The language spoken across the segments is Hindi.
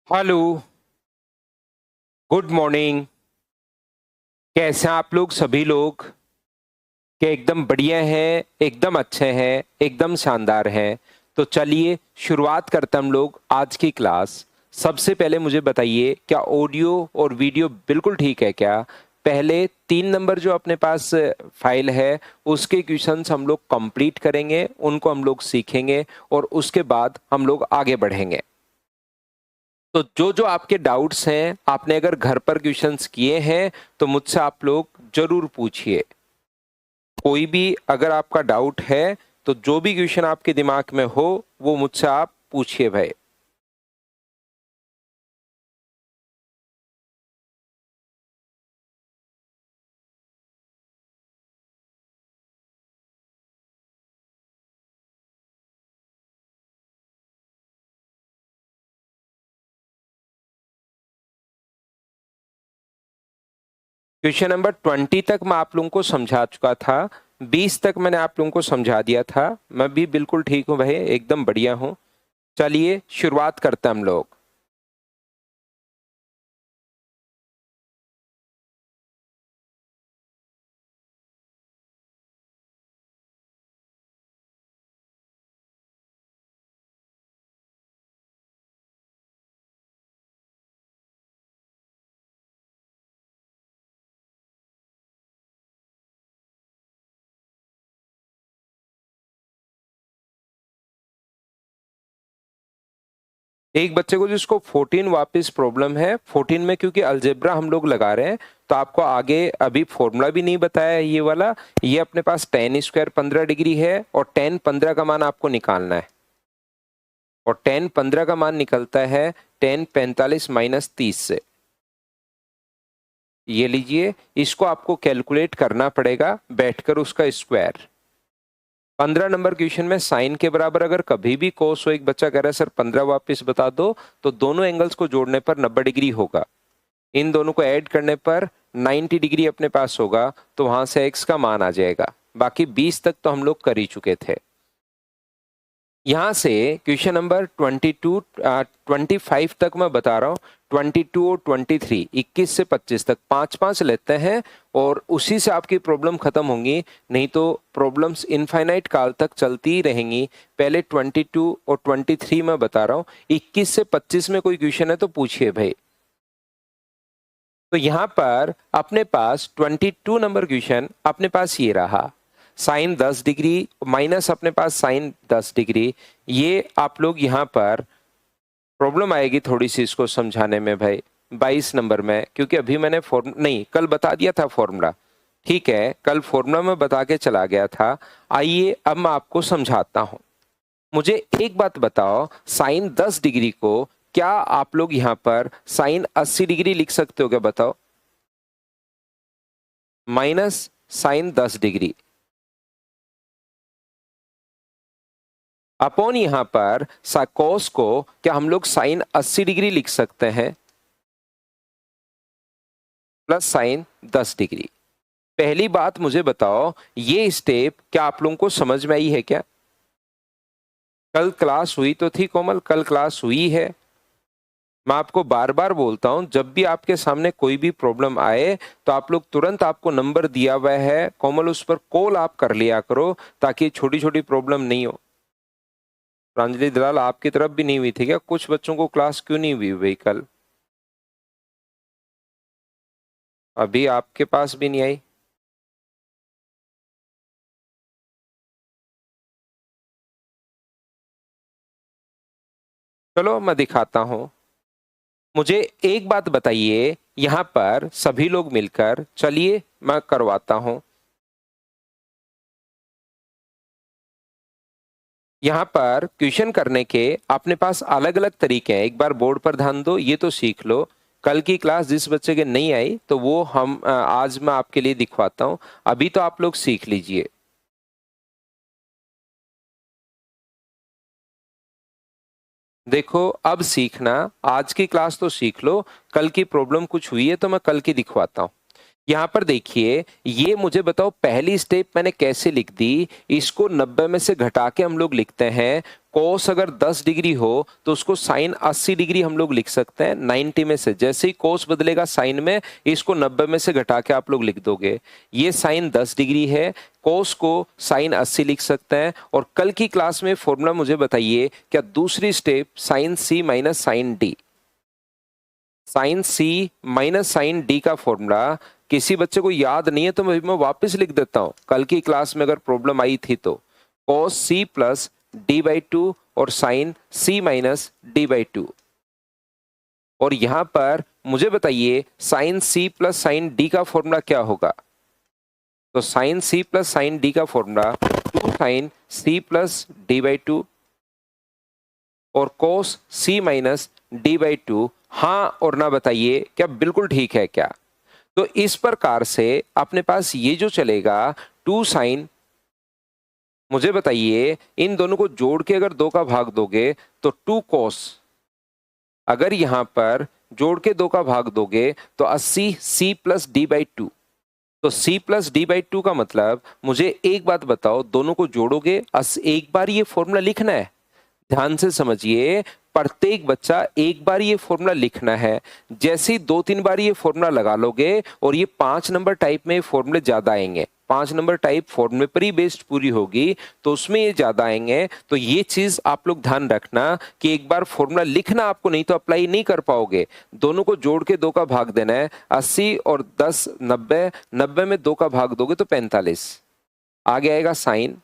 हेलो। Good morning. कैसे हैं आप लोग सभी लोग? क्या एकदम बढ़िया हैं, एकदम अच्छे हैं, एकदम शानदार हैं? तो चलिए शुरुआत करते हैं हम लोग आज की क्लास। सबसे पहले मुझे बताइए, क्या ऑडियो और वीडियो बिल्कुल ठीक है क्या? पहले 3 नंबर जो अपने पास फाइल है उसके क्वेश्चंस हम लोग कंप्लीट करेंगे, उनको हम लोग सीखेंगे और उसके बाद हम लोग आगे बढ़ेंगे। तो जो जो आपके डाउट्स हैं, आपने अगर घर पर क्वेश्चंस किए हैं तो मुझसे आप लोग जरूर पूछिए। कोई भी अगर आपका डाउट है तो जो भी क्वेश्चन आपके दिमाग में हो वो मुझसे आप पूछिए भाई। क्वेश्चन नंबर 20 तक मैं आप लोगों को समझा चुका था। 20 तक मैंने आप लोगों को समझा दिया था। मैं भी बिल्कुल ठीक हूँ भाई, एकदम बढ़िया हूँ। चलिए शुरुआत करते हैं हम लोग। एक बच्चे को जिसको 14 वापस प्रॉब्लम है, 14 में क्योंकि अलजेब्रा हम लोग लगा रहे हैं तो आपको आगे अभी फॉर्मूला भी नहीं बताया है ये वाला। ये अपने पास टेन स्क्वायर 15 डिग्री है और टेन 15 का मान आपको निकालना है। और टेन 15 का मान निकलता है टेन 45 माइनस 30 से। ये लीजिए, इसको आपको कैलकुलेट करना पड़ेगा बैठकर उसका स्क्वायर। 15 नंबर क्वेश्चन में साइन के बराबर अगर कभी भी कोस हो, एक बच्चा कह रहा है सर 15 वापस बता दो, तो दोनों एंगल्स को जोड़ने पर 90 डिग्री होगा। इन दोनों को ऐड करने पर 90 डिग्री अपने पास होगा, तो वहां से एक्स का मान आ जाएगा। बाकी 20 तक तो हम लोग कर ही चुके थे। यहां से क्वेश्चन नंबर 25 तक मैं बता रहा हूं। 22 और 23, 21 से 25 तक 5-5 लेते हैं और उसी से आपकी प्रॉब्लम खत्म होंगी। नहीं तो प्रॉब्लम्स इनफाइनाइट काल तक चलती ही रहेंगी। पहले 22 और 23 मैं बता रहा हूं। 21 से 25 में कोई क्वेश्चन है तो पूछिए भाई। तो यहां पर अपने पास 22 नंबर क्वेश्चन अपने पास ये रहा। साइन 10 डिग्री माइनस अपने पास साइन 10 डिग्री। ये आप लोग यहां पर प्रॉब्लम आएगी थोड़ी सी इसको समझाने में भाई। 22 नंबर में, क्योंकि अभी मैंने फॉर्म नहीं कल बता दिया था फॉर्मूला। ठीक है, कल फॉर्मूला में बता के चला गया था। आइए अब मैं आपको समझाता हूं। मुझे एक बात बताओ, साइन 10 डिग्री को क्या आप लोग यहां पर साइन 80 डिग्री लिख सकते हो क्या? बताओ। माइनस साइन 10 डिग्री अपॉन यहां पर कोस को क्या हम लोग साइन 80 डिग्री लिख सकते हैं प्लस साइन 10 डिग्री। पहली बात मुझे बताओ, ये स्टेप क्या आप लोगों को समझ में आई है क्या? कल क्लास हुई तो थी कोमल, कल क्लास हुई है। मैं आपको बार बार बोलता हूं, जब भी आपके सामने कोई भी प्रॉब्लम आए तो आप लोग तुरंत, आपको नंबर दिया हुआ है कोमल, उस पर कॉल आप कर लिया करो ताकि छोटी छोटी प्रॉब्लम नहीं हो। प्रांजलि दलाल, आपकी तरफ भी नहीं हुई थी क्या? कुछ बच्चों को क्लास क्यों नहीं हुई भाई कल? अभी आपके पास भी नहीं आई? चलो मैं दिखाता हूं। मुझे एक बात बताइए, यहां पर सभी लोग मिलकर, चलिए मैं करवाता हूं। यहां पर क्वेश्चन करने के अपने पास अलग अलग तरीके हैं। एक बार बोर्ड पर ध्यान दो, ये तो सीख लो। कल की क्लास जिस बच्चे के नहीं आई तो वो हम आज मैं आपके लिए दिखवाता हूं। अभी तो आप लोग सीख लीजिए। देखो अब सीखना, आज की क्लास तो सीख लो। कल की प्रॉब्लम कुछ हुई है तो मैं कल की दिखवाता हूं। यहाँ पर देखिए, ये मुझे बताओ पहली स्टेप मैंने कैसे लिख दी। इसको 90 में से घटा के हम लोग लिखते हैं। कोस अगर 10 डिग्री हो तो उसको साइन 80 डिग्री हम लोग लिख सकते हैं 90 में से। जैसे ही कोस बदलेगा साइन में, इसको 90 में से घटा के आप लोग लिख दोगे। ये साइन 10 डिग्री है, कोस को साइन 80 लिख सकते हैं। और कल की क्लास में फॉर्मूला मुझे बताइए, क्या दूसरी step sign C minus sine D, sign C minus sine D का फॉर्मूला किसी बच्चे को याद नहीं है तो मैं वापस लिख देता हूं, कल की क्लास में अगर प्रॉब्लम आई थी तो। cos c plus D by two और sine c minus D by two. और यहां पर मुझे बताइए sine c plus sine d का फॉर्मूला क्या होगा। तो sine c plus sine d का formula 2 sine c plus D by two और cos c minus D by two. हाँ और ना बताइए, क्या बिल्कुल ठीक है क्या। तो इस प्रकार से अपने पास ये जो चलेगा 2 साइन, मुझे बताइए इन दोनों को जोड़ के अगर 2 का भाग दोगे तो 2 कोस, अगर यहां पर जोड़ के 2 का भाग दोगे तो 80 c plus D by two. तो c plus D by to का मतलब, मुझे एक बात बताओ, दोनों को जोड़ोगे एक बार ये फॉर्मूला लिखना है। ध्यान से समझिए, प्रत्येक बच्चा एक बार ये फॉर्मूला लिखना है। जैसे ही 2-3 बार ये फॉर्मूला लगा लोगे, और ये 5 नंबर टाइप में फॉर्मूले ज्यादा आएंगे, 5 नंबर टाइप फॉर्मूले पर ही बेस्ड पूरी होगी तो उसमें ये ज्यादा आएंगे। तो ये चीज आप लोग ध्यान रखना कि एक बार फॉर्मूला लिखना आपको, नहीं तो अप्लाई नहीं कर पाओगे। दोनों को जोड़ के 2 का भाग देना है, 80 और 10 90, 90 में 2 का भाग दोगे तो 45, आगे आएगा साइन,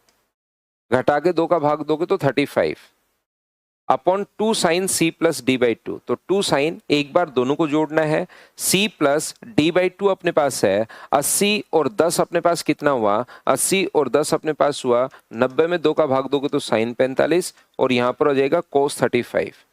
घटा के 2 का भाग दोगे तो 35 upon 2 sine C plus D by two. तो 2 साइन एक बार दोनों को जोड़ना है, C plus D by two अपने पास है 80 और 10 अपने पास कितना हुआ, 80 और 10 अपने पास हुआ 90 में 2 का भाग दोगे तो साइन 45 और यहाँ पर हो जाएगा कोस 35।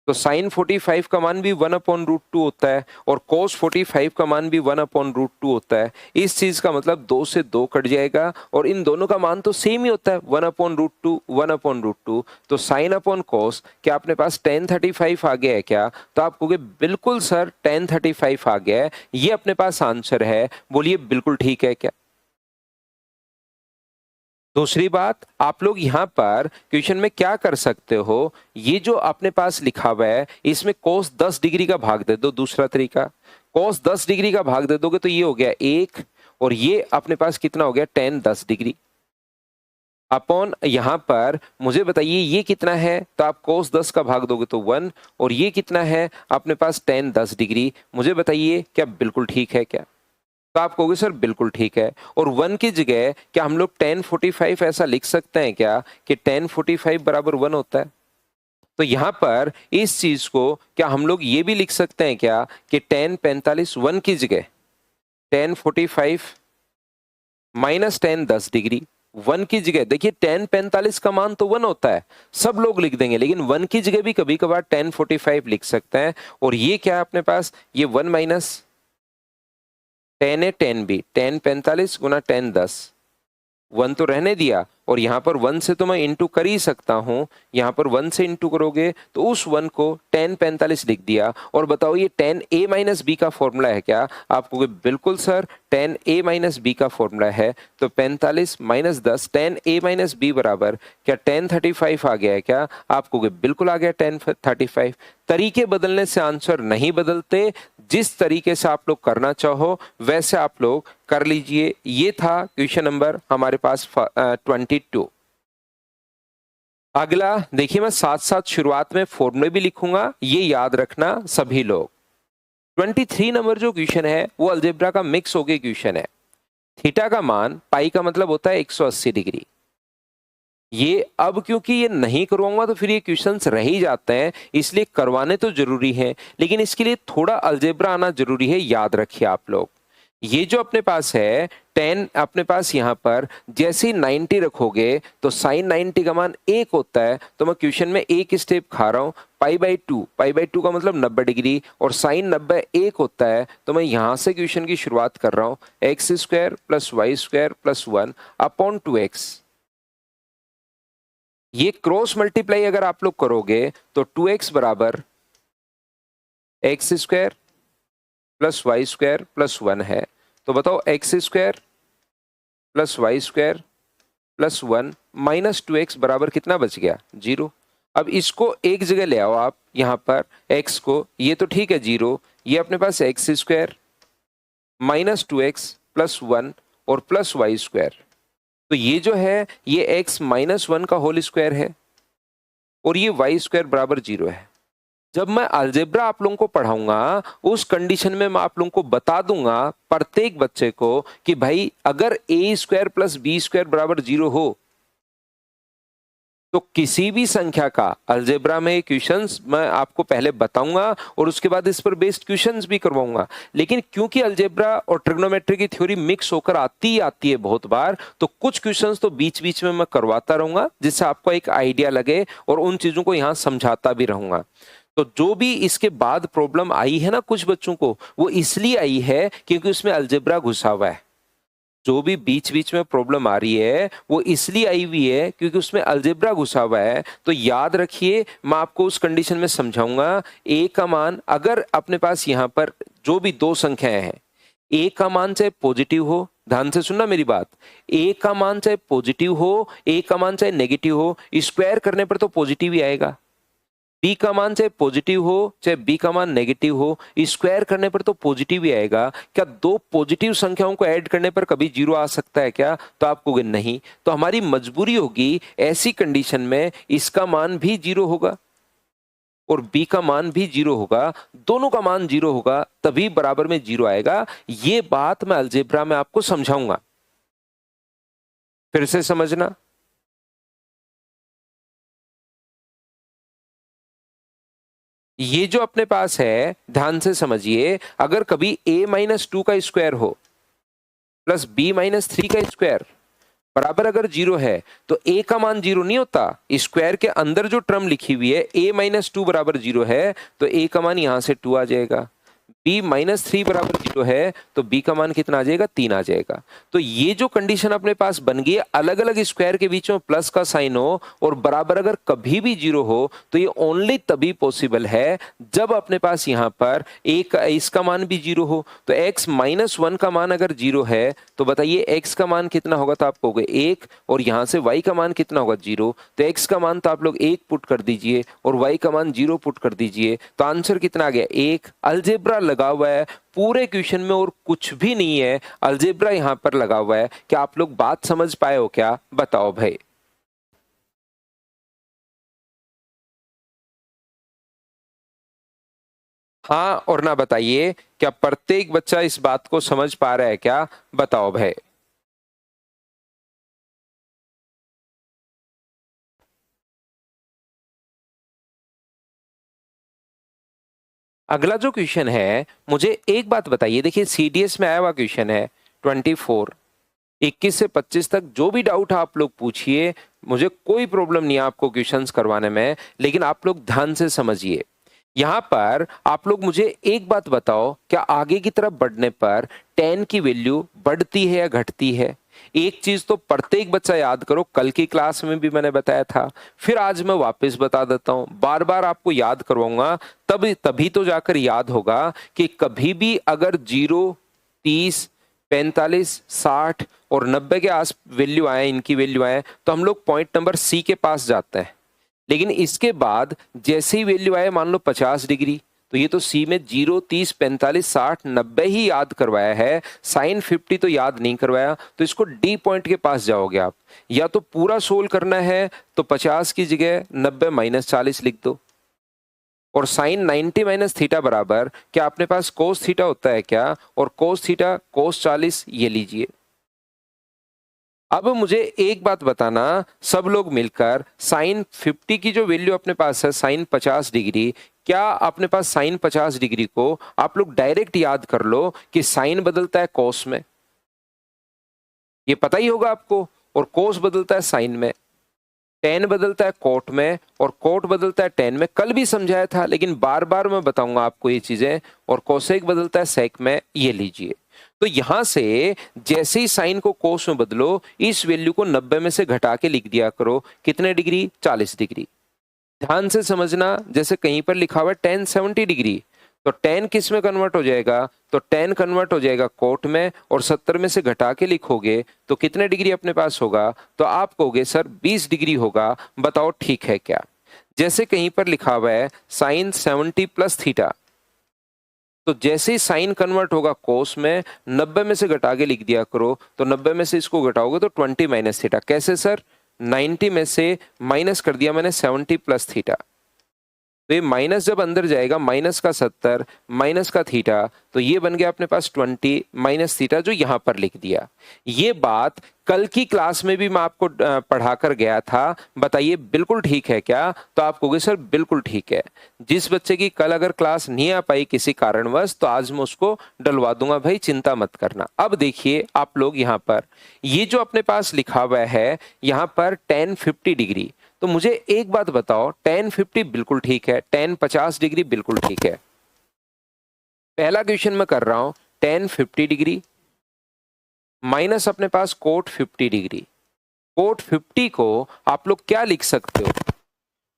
तो साइन 45 का मान भी 1/√2 होता है और कोस 45 का मान भी 1/√2 होता है। इस चीज का मतलब 2 से 2 कट जाएगा और इन दोनों का मान तो सेम ही होता है 1/√2 1/√2। तो साइन अपॉन कोस, क्या अपने पास tan 35 आ गया है क्या। तो आप कहोगे बिल्कुल सर tan 35 आ गया है, ये अपने पास आंसर है। बोलिए बिल्कुल ठीक है क्या। दूसरी बात, आप लोग यहाँ पर क्वेश्चन में क्या कर सकते हो, ये जो आपने पास लिखा हुआ है इसमें कोस 10 डिग्री का भाग दे दो। दूसरा तरीका, कोस 10 डिग्री का भाग दे दोगे तो ये हो गया 1 और ये अपने पास कितना हो गया tan 10 डिग्री अपॉन यहाँ पर मुझे बताइए ये कितना है। तो आप कोस 10 का भाग दोगे तो 1 और ये कितना है अपने पास tan 10 डिग्री। मुझे बताइए क्या बिल्कुल ठीक है क्या। तो आप कहोगे सर बिल्कुल ठीक है। और 1 की जगह क्या हम लोग tan 45 ऐसा लिख सकते हैं क्या कि tan 45 बराबर 1 होता है। तो यहां पर इस चीज को क्या हम लोग ये भी लिख सकते हैं क्या कि tan 45 1 की जगह tan 45 माइनस tan 10 डिग्री। 1 की जगह देखिए tan 45 का मान तो 1 होता है, सब लोग लिख देंगे, लेकिन 1 की जगह भी कभी कभार tan 45 लिख सकते हैं। और ये क्या है अपने पास, ये 1 माइनस tan है tan b, tan 45 गुना tan 10, 1 तो रहने दिया और यहाँ पर 1 से तो मैं इंटू कर ही सकता हूँ। यहाँ पर 1 से इंटू करोगे तो उस 1 को tan 45 लिख दिया। और बताओ ये tan a माइनस बी का फॉर्मूला है क्या। आप कहोगे बिल्कुल sir tan a minus B का फॉर्मूला है। तो 45 minus 10 tan a minus B बराबर क्या tan 35 आ गया है क्या। आप कहोगे बिल्कुल आ गया tan 35। तरीके बदलने से आंसर नहीं बदलते, जिस तरीके से आप लोग करना चाहो वैसे आप लोग कर लीजिए। ये था क्वेश्चन नंबर हमारे पास 22। अगला देखिए, मैं साथ साथ शुरुआत में फॉर्मूले भी लिखूंगा, ये याद रखना सभी लोग। 23 नंबर जो क्वेश्चन है वो अलजेब्रा का मिक्स हो गया क्वेश्चन है। थीटा का मान, पाई का मतलब होता है 180 डिग्री। ये अब क्योंकि ये नहीं करवाऊंगा तो फिर ये क्वेश्चंस रह ही जाते हैं, इसलिए करवाने तो जरूरी है, लेकिन इसके लिए थोड़ा अलजेब्रा आना जरूरी है। याद रखिए आप लोग, ये जो अपने पास है 10 अपने पास यहाँ पर जैसे ही 90 रखोगे तो साइन 90 का मान 1 होता है। तो मैं क्वेश्चन में एक स्टेप खा रहा हूँ, पाई बाई टू का मतलब 90 डिग्री और साइन 90 1 होता है। तो मैं यहाँ से क्वेश्चन की शुरुआत कर रहा हूँ, X square plus Y square plus 1 upon 2x। ये क्रॉस मल्टीप्लाई अगर आप लोग करोगे तो 2x बराबर X square plus Y square plus 1 है। तो बताओ X square plus Y square plus 1 minus 2x बराबर कितना बच गया? 0। अब इसको एक जगह ले आओ आप, यहाँ पर x को, ये तो ठीक है 0, ये अपने पास X square minus 2x plus 1 और प्लस वाई स्क्वायर, तो ये जो है ये x माइनस 1 का होल स्क्वायर है और ये वाई स्क्वायर बराबर 0 है। जब मैं अलजेब्रा आप लोगों को पढ़ाऊंगा उस कंडीशन में मैं आप लोगों को बता दूंगा प्रत्येक बच्चे को कि भाई अगर a square plus B square बराबर 0 हो तो किसी भी संख्या का अलजेब्रा में क्वेश्चंस मैं आपको पहले बताऊंगा और उसके बाद इस पर बेस्ड क्वेश्चंस भी करवाऊंगा। लेकिन क्योंकि अलजेब्रा और ट्रिग्नोमेट्री की थ्योरी मिक्स होकर आती है बहुत बार, तो कुछ क्वेश्चंस तो बीच बीच में मैं करवाता रहूंगा जिससे आपको एक आइडिया लगे और उन चीजों को यहाँ समझाता भी रहूंगा। तो जो भी इसके बाद प्रॉब्लम आई है ना कुछ बच्चों को, वो इसलिए आई है क्योंकि उसमें अलजेब्रा घुसा हुआ है। जो भी बीच बीच में प्रॉब्लम आ रही है वो इसलिए आई हुई है क्योंकि उसमें अलजेब्रा घुसा हुआ है। तो याद रखिए मैं आपको उस कंडीशन में समझाऊंगा। ए का मान अगर अपने पास यहाँ पर जो भी दो संख्याएं हैं, ए का मान चाहे पॉजिटिव हो, ध्यान से सुनना मेरी बात, ए का मान चाहे पॉजिटिव हो, ए का मान चाहे नेगेटिव हो, स्क्वायर करने पर तो पॉजिटिव ही आएगा। बी का मान चाहे पॉजिटिव हो चाहे बी का मान नेगेटिव हो, स्क्वायर करने पर तो पॉजिटिव ही आएगा। क्या दो पॉजिटिव संख्याओं को ऐड करने पर कभी जीरो आ सकता है क्या? तो आप कहोगे नहीं, तो हमारी मजबूरी होगी ऐसी कंडीशन में इसका मान भी जीरो होगा और बी का मान भी जीरो होगा, दोनों का मान जीरो होगा तभी बराबर में जीरो आएगा। ये बात मैं अलजेब्रा में आपको समझाऊंगा, फिर से समझना। ये जो अपने पास है ध्यान से समझिए, अगर कभी a माइनस 2 का स्क्वायर हो प्लस b माइनस 3 का स्क्वायर बराबर अगर जीरो है तो a का मान जीरो नहीं होता। स्क्वायर के अंदर जो टर्म लिखी हुई है a माइनस 2 बराबर जीरो है तो a का मान यहां से 2 आ जाएगा। b माइनस 3 बराबर जीरो है तो b का मान कितना आ जाएगा? 3 आ जाएगा। तो ये जो कंडीशन अपने पास बन गई है, अलग अलग स्क्वायर के बीच में प्लस का साइन हो और बराबर अगर कभी भी जीरो हो तो ये ओनली तभी पॉसिबल है जब अपने पास यहाँ पर एक इसका मान भी जीरो हो। तो x माइनस 1 का मान अगर जीरो है तो बताइए x का मान कितना होगा? तो आप कहोगे 1 और यहाँ से y का मान कितना होगा? 0। तो x का मान तो आप लोग 1 पुट कर दीजिए और y का मान 0 पुट कर दीजिए, तो आंसर कितना आ गया? 1। अलजेब्रा लगा हुआ है पूरे क्वेश्चन में और कुछ भी नहीं है, अलजेब्रा यहां पर लगा हुआ है। क्या आप लोग बात समझ पाए हो क्या? बताओ भाई। हाँ और ना बताइए, क्या प्रत्येक बच्चा इस बात को समझ पा रहा है क्या? बताओ भाई। अगला जो क्वेश्चन है, मुझे एक बात बताइए, देखिए सीडीएस में आया हुआ क्वेश्चन है 24 21 से 25 तक। जो भी डाउट आप लोग पूछिए, मुझे कोई प्रॉब्लम नहीं है आपको क्वेश्चंस करवाने में, लेकिन आप लोग ध्यान से समझिए। यहाँ पर आप लोग मुझे एक बात बताओ, क्या आगे की तरफ बढ़ने पर 10 की वैल्यू बढ़ती है या घटती है? एक चीज तो प्रत्येक बच्चा याद करो, कल की क्लास में भी मैंने बताया था, फिर आज मैं वापस बता देता हूं, बार बार आपको याद करवाऊंगा, तभी तो जाकर याद होगा कि कभी भी अगर 0, 30, 45, 60 और 90 के आस वैल्यू आए, इनकी वैल्यू आए, तो हम लोग पॉइंट नंबर सी के पास जाते हैं। लेकिन इसके बाद जैसे ही वैल्यू आए, मान लो 50 डिग्री, तो ये तो सी में 0, 30, 45, 60, 90 ही याद करवाया है, साइन 50 तो याद नहीं करवाया। तो इसको डी पॉइंट के पास जाओगे आप, या तो पूरा सोल्व करना है तो 50 की जगह 90 माइनस 40 लिख दो, और साइन 90 माइनस थीटा बराबर, क्या अपने पास कोस थीटा होता है क्या? और कोस थीटा कोस 40 ये लीजिए। अब मुझे एक बात बताना, सब लोग मिलकर साइन 50 की जो वैल्यू अपने पास है साइन 50 डिग्री, क्या अपने पास साइन 50 डिग्री को आप लोग डायरेक्ट याद कर लो कि साइन बदलता है कोस में, ये पता ही होगा आपको, और कोस बदलता है साइन में, टेन बदलता है कोट में, और कोट बदलता है टेन में। कल भी समझाया था लेकिन बार बार मैं बताऊंगा आपको ये चीजें। और कोसेक बदलता है सेक में, ये लीजिए। तो यहां से जैसे ही साइन को कोस में बदलो, इस वैल्यू को 90 में से घटा के लिख दिया करो। कितने डिग्री? 40 डिग्री। ध्यान से समझना, जैसे कहीं पर लिखा हुआ है tan 70 डिग्री, तो tan किस में कन्वर्ट हो जाएगा? तो tan कन्वर्ट हो जाएगा कोट में, और 70 में से घटा के लिखोगे तो कितने डिग्री अपने पास होगा? तो आप कहोगे सर 20 डिग्री होगा, बताओ ठीक है क्या? जैसे कहीं पर लिखा हुआ है साइन 70 प्लस थीटा, तो जैसे ही साइन कन्वर्ट होगा कोस में, 90 में से घटा के लिख दिया करो, तो 90 में से इसको घटाओगे तो 20 माइनस थीटा। कैसे सर? 90 में से माइनस कर दिया मैंने 70 प्लस थीटा, तो ये माइनस जब अंदर जाएगा, माइनस का 70 माइनस का थीटा, तो ये बन गया अपने पास 20 माइनस थीटा, जो यहां पर लिख दिया। ये बात कल की क्लास में भी मैं आपको पढ़ा कर गया था, बताइए बिल्कुल ठीक है क्या? तो आप कहोगे सर बिल्कुल ठीक है। जिस बच्चे की कल अगर क्लास नहीं आ पाई किसी कारणवश, तो आज मैं उसको डलवा दूंगा, भाई चिंता मत करना। अब देखिए आप लोग यहाँ पर ये जो अपने पास लिखा हुआ है यहाँ पर tan 50 डिग्री, तो मुझे एक बात बताओ, tan 50 बिल्कुल ठीक है, tan 50 डिग्री बिल्कुल ठीक है। पहला क्वेश्चन मैं कर रहा हूं, tan 50 डिग्री माइनस अपने पास कोट 50 डिग्री। कोट 50 को आप लोग क्या लिख सकते हो?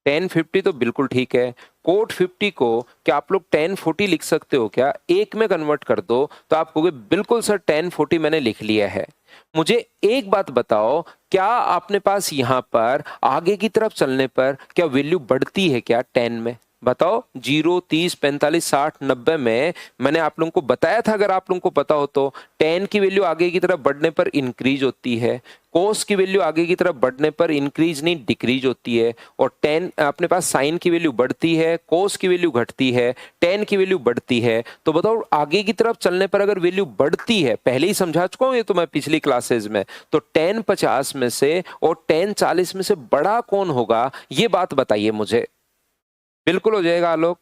tan 50 तो बिल्कुल ठीक है। कोट 50 को क्या आप लोग tan 40 लिख सकते हो क्या? एक में कन्वर्ट कर दो तो आप कहोगे बिल्कुल सर tan 40 मैंने लिख लिया है। मुझे एक बात बताओ, क्या आपने पास यहां पर आगे की तरफ चलने पर क्या वैल्यू बढ़ती है क्या tan में? बताओ 0, 30, 45, 60, 90 में मैंने आप लोगों को बताया था, अगर आप लोगों को पता हो तो, tan की वैल्यू आगे की तरफ बढ़ने पर इंक्रीज होती है, कोस की वैल्यू आगे की तरफ बढ़ने पर इंक्रीज नहीं डिक्रीज होती है, और tan अपने पास साइन की वैल्यू बढ़ती है, कोस की वैल्यू घटती है, tan की वैल्यू बढ़ती है। तो बताओ आगे की तरफ चलने पर अगर वैल्यू बढ़ती है, पहले ही समझा चुका हूं ये तो मैं पिछली क्लासेस में, तो tan 50 में से और tan 40 में से बड़ा कौन होगा, ये बात बताइए मुझे। बिल्कुल हो जाएगा आलोक,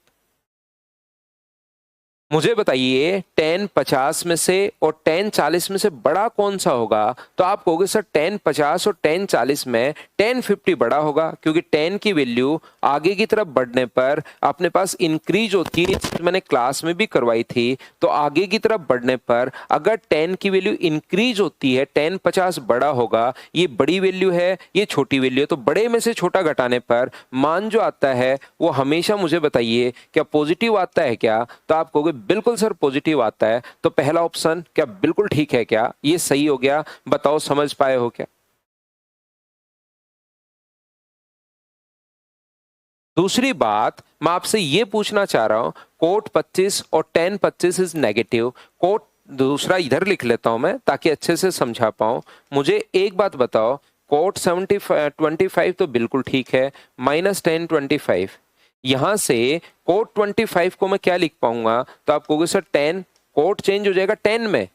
मुझे बताइए tan 50 में से और tan 40 में से बड़ा कौन सा होगा? तो आप कहोगे सर tan 50 और tan 40 में tan 50 बड़ा होगा, क्योंकि tan की वैल्यू आगे की तरफ बढ़ने पर अपने पास इंक्रीज होती है, मैंने क्लास में भी करवाई थी। तो आगे की तरफ बढ़ने पर अगर tan की वैल्यू इंक्रीज होती है, tan 50 बड़ा होगा, ये बड़ी वैल्यू है, ये छोटी वैल्यू है, तो बड़े में से छोटा घटाने पर मान जो आता है वो हमेशा मुझे बताइए क्या पॉजिटिव आता है क्या? तो आप कहोगे बिल्कुल सर पॉजिटिव आता है। तो पहला ऑप्शन क्या बिल्कुल ठीक है क्या? ये सही हो गया, बताओ समझ पाए हो क्या? दूसरी बात मैं आपसे ये पूछना चाह रहा हूं, कोट 25 और tan 25 इज नेगेटिव। कोट दूसरा इधर लिख लेता हूं मैं ताकि अच्छे से समझा पाऊं। मुझे एक बात बताओ, कोट 25 तो बिल्कुल ठीक है, माइनस tan 25, यहां से कोट 25 को मैं क्या लिख पाऊंगा? तो आप कहोगे सर tan, कोट चेंज हो जाएगा tan में,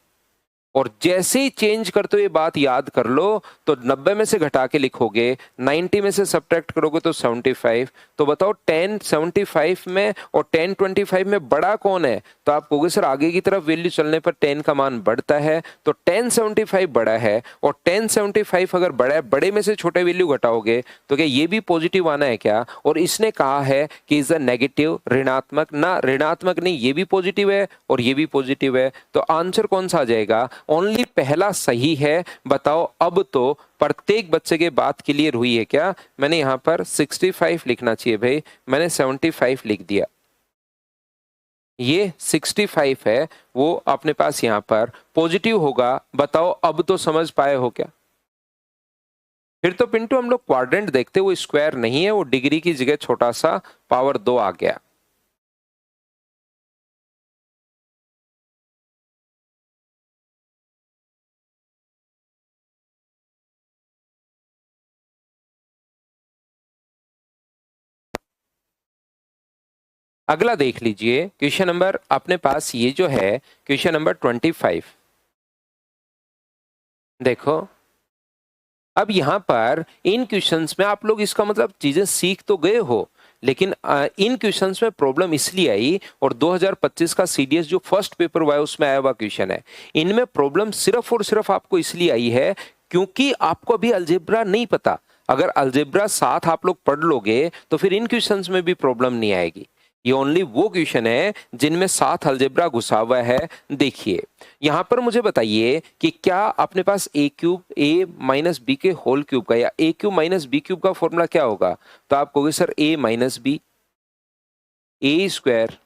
और जैसे ही चेंज करते हो ये बात याद कर लो, तो 90 में से घटा के लिखोगे, 90 में से सब्ट्रैक्ट करोगे तो 75। तो बताओ tan 75 में और tan 25 में बड़ा कौन है? तो आप कहोगे सर आगे की तरफ वैल्यू चलने पर tan का मान बढ़ता है, तो tan 75 बड़ा है, और tan 75 अगर बड़ा है, बड़े में से छोटे वैल्यू घटाओगे तो क्या ये भी पॉजिटिव आना है क्या? और इसने कहा है कि इज अ नेगेटिव, ऋणात्मक ना, ऋणात्मक नहीं, ये भी पॉजिटिव है और ये भी पॉजिटिव है, तो आंसर कौन सा आ जाएगा? ओनली पहला सही है। बताओ अब तो प्रत्येक बच्चे के बात क्लियर हुई है क्या? मैंने यहां पर 65 लिखना चाहिए भाई, मैंने 75 लिख दिया, ये 65 है, वो अपने पास यहां पर पॉजिटिव होगा। बताओ अब तो समझ पाए हो क्या? फिर तो पिंटू हम लोग क्वाड्रेंट देखते, वो स्क्वायर नहीं है, वो डिग्री की जगह छोटा सा पावर 2 आ गया। अगला देख लीजिए क्वेश्चन नंबर अपने पास ये जो है क्वेश्चन नंबर 25। देखो अब यहां पर इन क्वेश्चंस में आप लोग इसका मतलब चीजें सीख तो गए हो, लेकिन इन क्वेश्चंस में प्रॉब्लम इसलिए आई, और 2025 का सीडीएस जो फर्स्ट पेपर हुआ है उसमें आया हुआ क्वेश्चन है, इनमें प्रॉब्लम सिर्फ और सिर्फ आपको इसलिए आई है क्योंकि आपको अभी अलजेब्रा नहीं पता। अगर अलजेब्रा साथ आप लोग पढ़ लोगे तो फिर इन क्वेश्चंस में भी प्रॉब्लम नहीं आएगी। ये ओनली वो क्वेश्चन है जिनमें साथ अलजेब्रा घुसा हुआ है। देखिए यहां पर मुझे बताइए कि क्या अपने पास A cube A minus B के होल क्यूब का या A cube minus B cube का फॉर्मूला क्या होगा? तो आप कहोगे sir A minus B, A square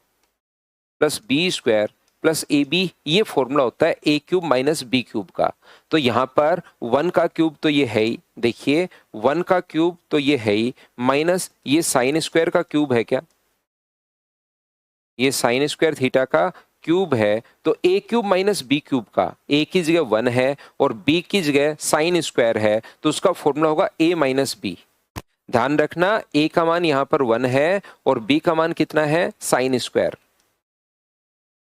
plus B square plus A B, ये फॉर्मूला होता है A cube minus B cube का। तो यहाँ पर 1 का क्यूब तो ये है ही, देखिए 1 का क्यूब तो ये है ही, माइनस ये साइन स्क्वायर का क्यूब है क्या, ये साइन स्क्वायर थीटा का क्यूब है, तो ए क्यूब माइनस बी क्यूब का, ए की जगह 1 है और बी की जगह साइन स्क्वायर है, तो उसका फॉर्मूला होगा ए माइनस बी। ध्यान रखना ए का मान यहाँ पर 1 है और बी का मान कितना है, साइन स्क्वायर।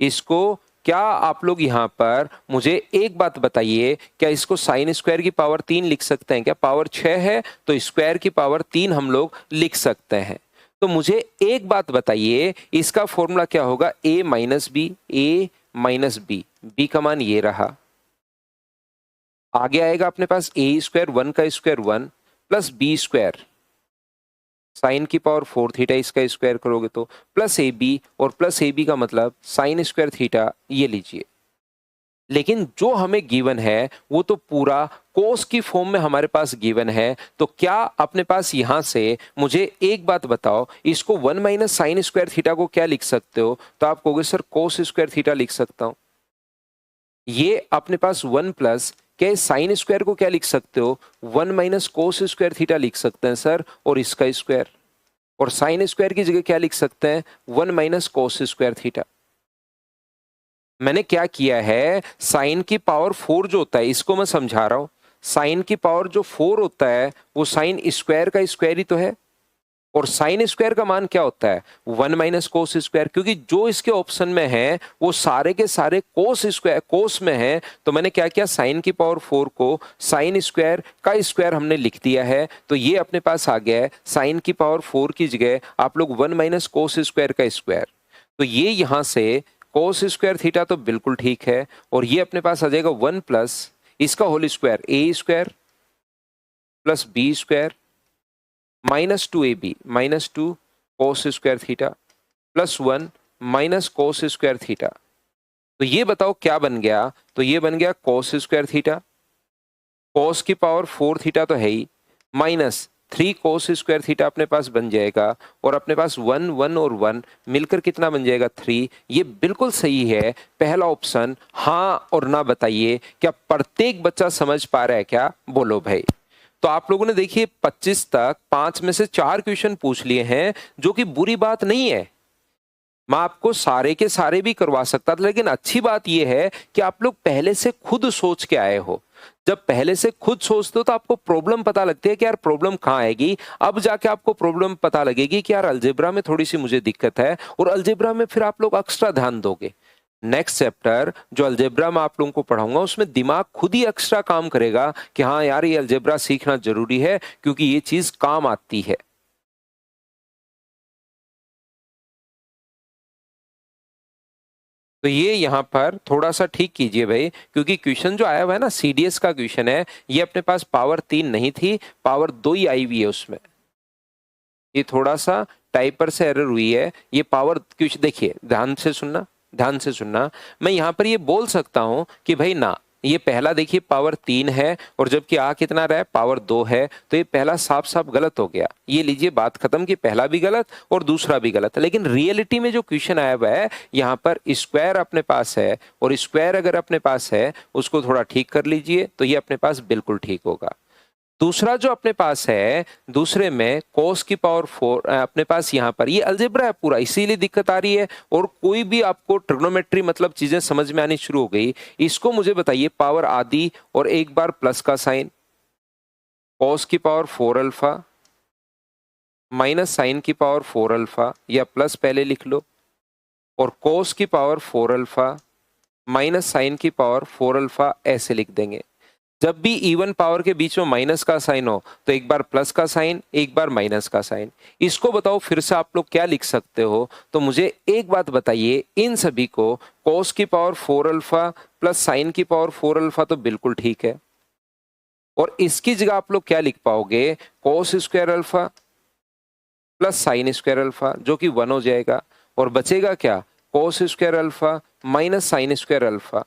इसको क्या आप लोग यहाँ पर मुझे एक बात बताइए, क्या इसको साइन स्क्वायर की पावर 3 लिख सकते हैं क्या? पावर 6 है तो स्क्वायर की पावर 3 हम लोग लिख सकते हैं। तो मुझे एक बात बताइए, इसका फॉर्मूला क्या होगा, ए माइनस बी, ए माइनस बी, बी का मान ये रहा, आगे आएगा अपने पास ए स्क्वायर, 1 का square 1 plus B square sine की पावर 4 थीटा, इसका स्क्वायर करोगे तो प्लस ए बी, और प्लस ए बी का मतलब साइन स्क्वायर थीटा, ये लीजिए। लेकिन जो हमें गिवन है वो तो पूरा कोस की फॉर्म में हमारे पास गिवन है, तो क्या अपने पास यहां से मुझे एक बात बताओ, इसको 1 माइनस साइन स्क्वायर थीटा को क्या लिख सकते हो? तो आप कहोगे सर कोस स्क्वायर थीटा लिख सकता हूं। ये अपने पास 1 प्लस क्या साइन स्क्वायर को क्या लिख सकते हो, 1 माइनस कोस स्क्वायर थीटा लिख सकते हैं सर, और इसका स्क्वायर, और साइन स्क्वायर की जगह क्या लिख सकते हैं, 1 माइनस कोस स्क्वायर थीटा। मैंने क्या किया है, साइन की पावर 4 जो होता है, इसको मैं समझा रहा हूं, साइन की पावर जो 4 होता है वो साइन स्क्वायर का स्क्वायर ही तो है, और साइन स्क्वायर का मान क्या होता है, 1 माइनस कोस स्क्वायर, क्योंकि जो इसके ऑप्शन में है वो सारे के सारे कोस स्क्वायर कोस में है। तो मैंने क्या किया, साइन की पावर 4 को साइन स्क्वायर का स्क्वायर हमने लिख दिया है, तो ये अपने पास आ गया है साइन की पावर 4 की जगह आप लोग 1 माइनस कोस स्क्वायर का स्क्वायर। तो ये यहां से कोस स्क्वायर थीटा तो बिल्कुल ठीक है, और ये अपने पास आ जाएगा 1 प्लस इसका whole square A square plus B square minus 2ab minus 2 cos square theta plus 1 minus cos square theta. तो ये बताओ क्या बन गया, तो ये बन गया कोस स्क्वायर थीटा, कोस की पावर 4 थीटा तो है ही, माइनस 3 कोस स्क्वायर थीटा अपने पास बन जाएगा, और अपने पास 1 1 और 1 मिलकर कितना बन जाएगा, 3। ये बिल्कुल सही है पहला ऑप्शन। हाँ और ना बताइए, क्या प्रत्येक बच्चा समझ पा रहा है क्या, बोलो भाई। तो आप लोगों ने देखिए 25 तक 5 में से 4 क्वेश्चन पूछ लिए हैं, जो कि बुरी बात नहीं है, मैं आपको सारे के सारे भी करवा सकता था, लेकिन अच्छी बात यह है कि आप लोग पहले से खुद सोच के आए हो। जब पहले से खुद सोचते हो तो आपको प्रॉब्लम पता लगती है कि यार प्रॉब्लम कहाँ आएगी, अब जाके आपको प्रॉब्लम पता लगेगी कि यार अलजेब्रा में थोड़ी सी मुझे दिक्कत है, और अलजेब्रा में फिर आप लोग एक्स्ट्रा ध्यान दोगे। नेक्स्ट चैप्टर जो अलजेब्रा में आप लोगों को पढ़ाऊंगा उसमें दिमाग खुद ही एक्स्ट्रा काम करेगा कि हाँ यार ये अलजेब्रा सीखना जरूरी है, क्योंकि ये चीज काम आती है। तो ये यहाँ पर थोड़ा सा ठीक कीजिए भाई, क्योंकि क्वेश्चन जो आया हुआ है ना सीडीएस का क्वेश्चन है, ये अपने पास पावर 3 नहीं थी, पावर 2 ही आई हुई है उसमें। ये थोड़ा सा टाइपर से एरर हुई है, ये पावर क्वेश्चन देखिए ध्यान से सुनना, ध्यान से सुनना। मैं यहाँ पर ये बोल सकता हूँ कि भाई ना, ये पहला देखिए पावर 3 है, और जबकि आ कितना रहा है, पावर 2 है, तो ये पहला साफ साफ गलत हो गया। ये लीजिए बात खत्म कि पहला भी गलत और दूसरा भी गलत है। लेकिन रियलिटी में जो क्वेश्चन आया हुआ है यहाँ पर स्क्वायर अपने पास है, और स्क्वायर अगर अपने पास है उसको थोड़ा ठीक कर लीजिए तो ये अपने पास बिल्कुल ठीक होगा। दूसरा जो अपने पास है, दूसरे में कोस की पावर 4 अपने पास यहाँ पर ये अलजेब्रा है पूरा, इसीलिए दिक्कत आ रही है। और कोई भी आपको ट्रिग्नोमेट्री मतलब चीजें समझ में आनी शुरू हो गई, इसको मुझे बताइए पावर आधी और एक बार प्लस का साइन, कोस की पावर 4 अल्फा माइनस साइन की पावर 4 अल्फा, या प्लस पहले लिख लो, और कोस की पावर 4 अल्फा माइनस साइन की पावर 4 अल्फा ऐसे लिख देंगे। जब भी इवन पावर के बीच में माइनस का साइन हो तो एक बार प्लस का साइन, एक बार माइनस का साइन। इसको बताओ फिर से आप लोग क्या लिख सकते हो, तो मुझे एक बात बताइए, इन सभी को कोस की पावर 4 अल्फा प्लस साइन की पावर 4 अल्फा तो बिल्कुल ठीक है, और इसकी जगह आप लोग क्या लिख पाओगे, cos square alpha plus sine square alpha, जो कि 1 हो जाएगा, और बचेगा क्या, cos square alpha minus sine square alpha.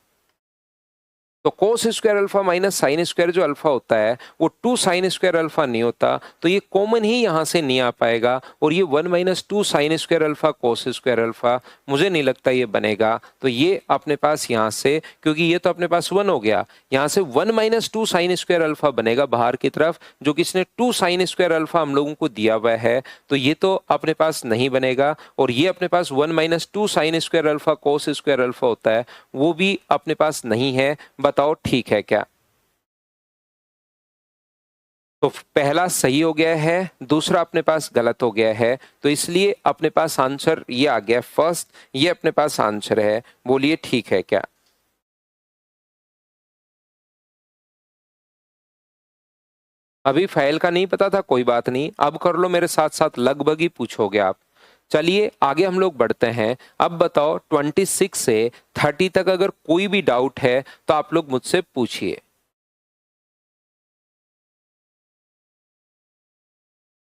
तो cos square alpha minus sine square जो अल्फा होता है वो 2 साइन स्क्वायर अल्फा नहीं होता, तो ये कॉमन ही यहाँ से नहीं आ पाएगा, और ये 1 minus 2 sign square alpha cos square alpha मुझे नहीं लगता ये बनेगा। तो ये अपने पास यहाँ से, क्योंकि ये तो अपने पास 1 हो गया, यहाँ से 1 माइनस 2 साइन स्क्वायर अल्फा बनेगा बाहर की तरफ, जो कि इसने 2 साइन स्क्वायर अल्फा हम लोगों को दिया हुआ है, तो ये तो अपने पास नहीं बनेगा। और ये अपने पास 1 minus 2 sign square alpha cos square alpha होता है, वो भी अपने पास नहीं है। बताओ ठीक है क्या? तो पहला सही हो गया है, दूसरा अपने पास गलत हो गया है, तो इसलिए अपने पास आंसर ये आ गया फर्स्ट, ये अपने पास आंसर है। बोलिए ठीक है क्या? अभी फाइल का नहीं पता था, कोई बात नहीं, अब कर लो मेरे साथ साथ, लगभग ही पूछोगे आप। चलिए आगे हम लोग बढ़ते हैं। अब बताओ 26 से 30 तक अगर कोई भी डाउट है तो आप लोग मुझसे पूछिए।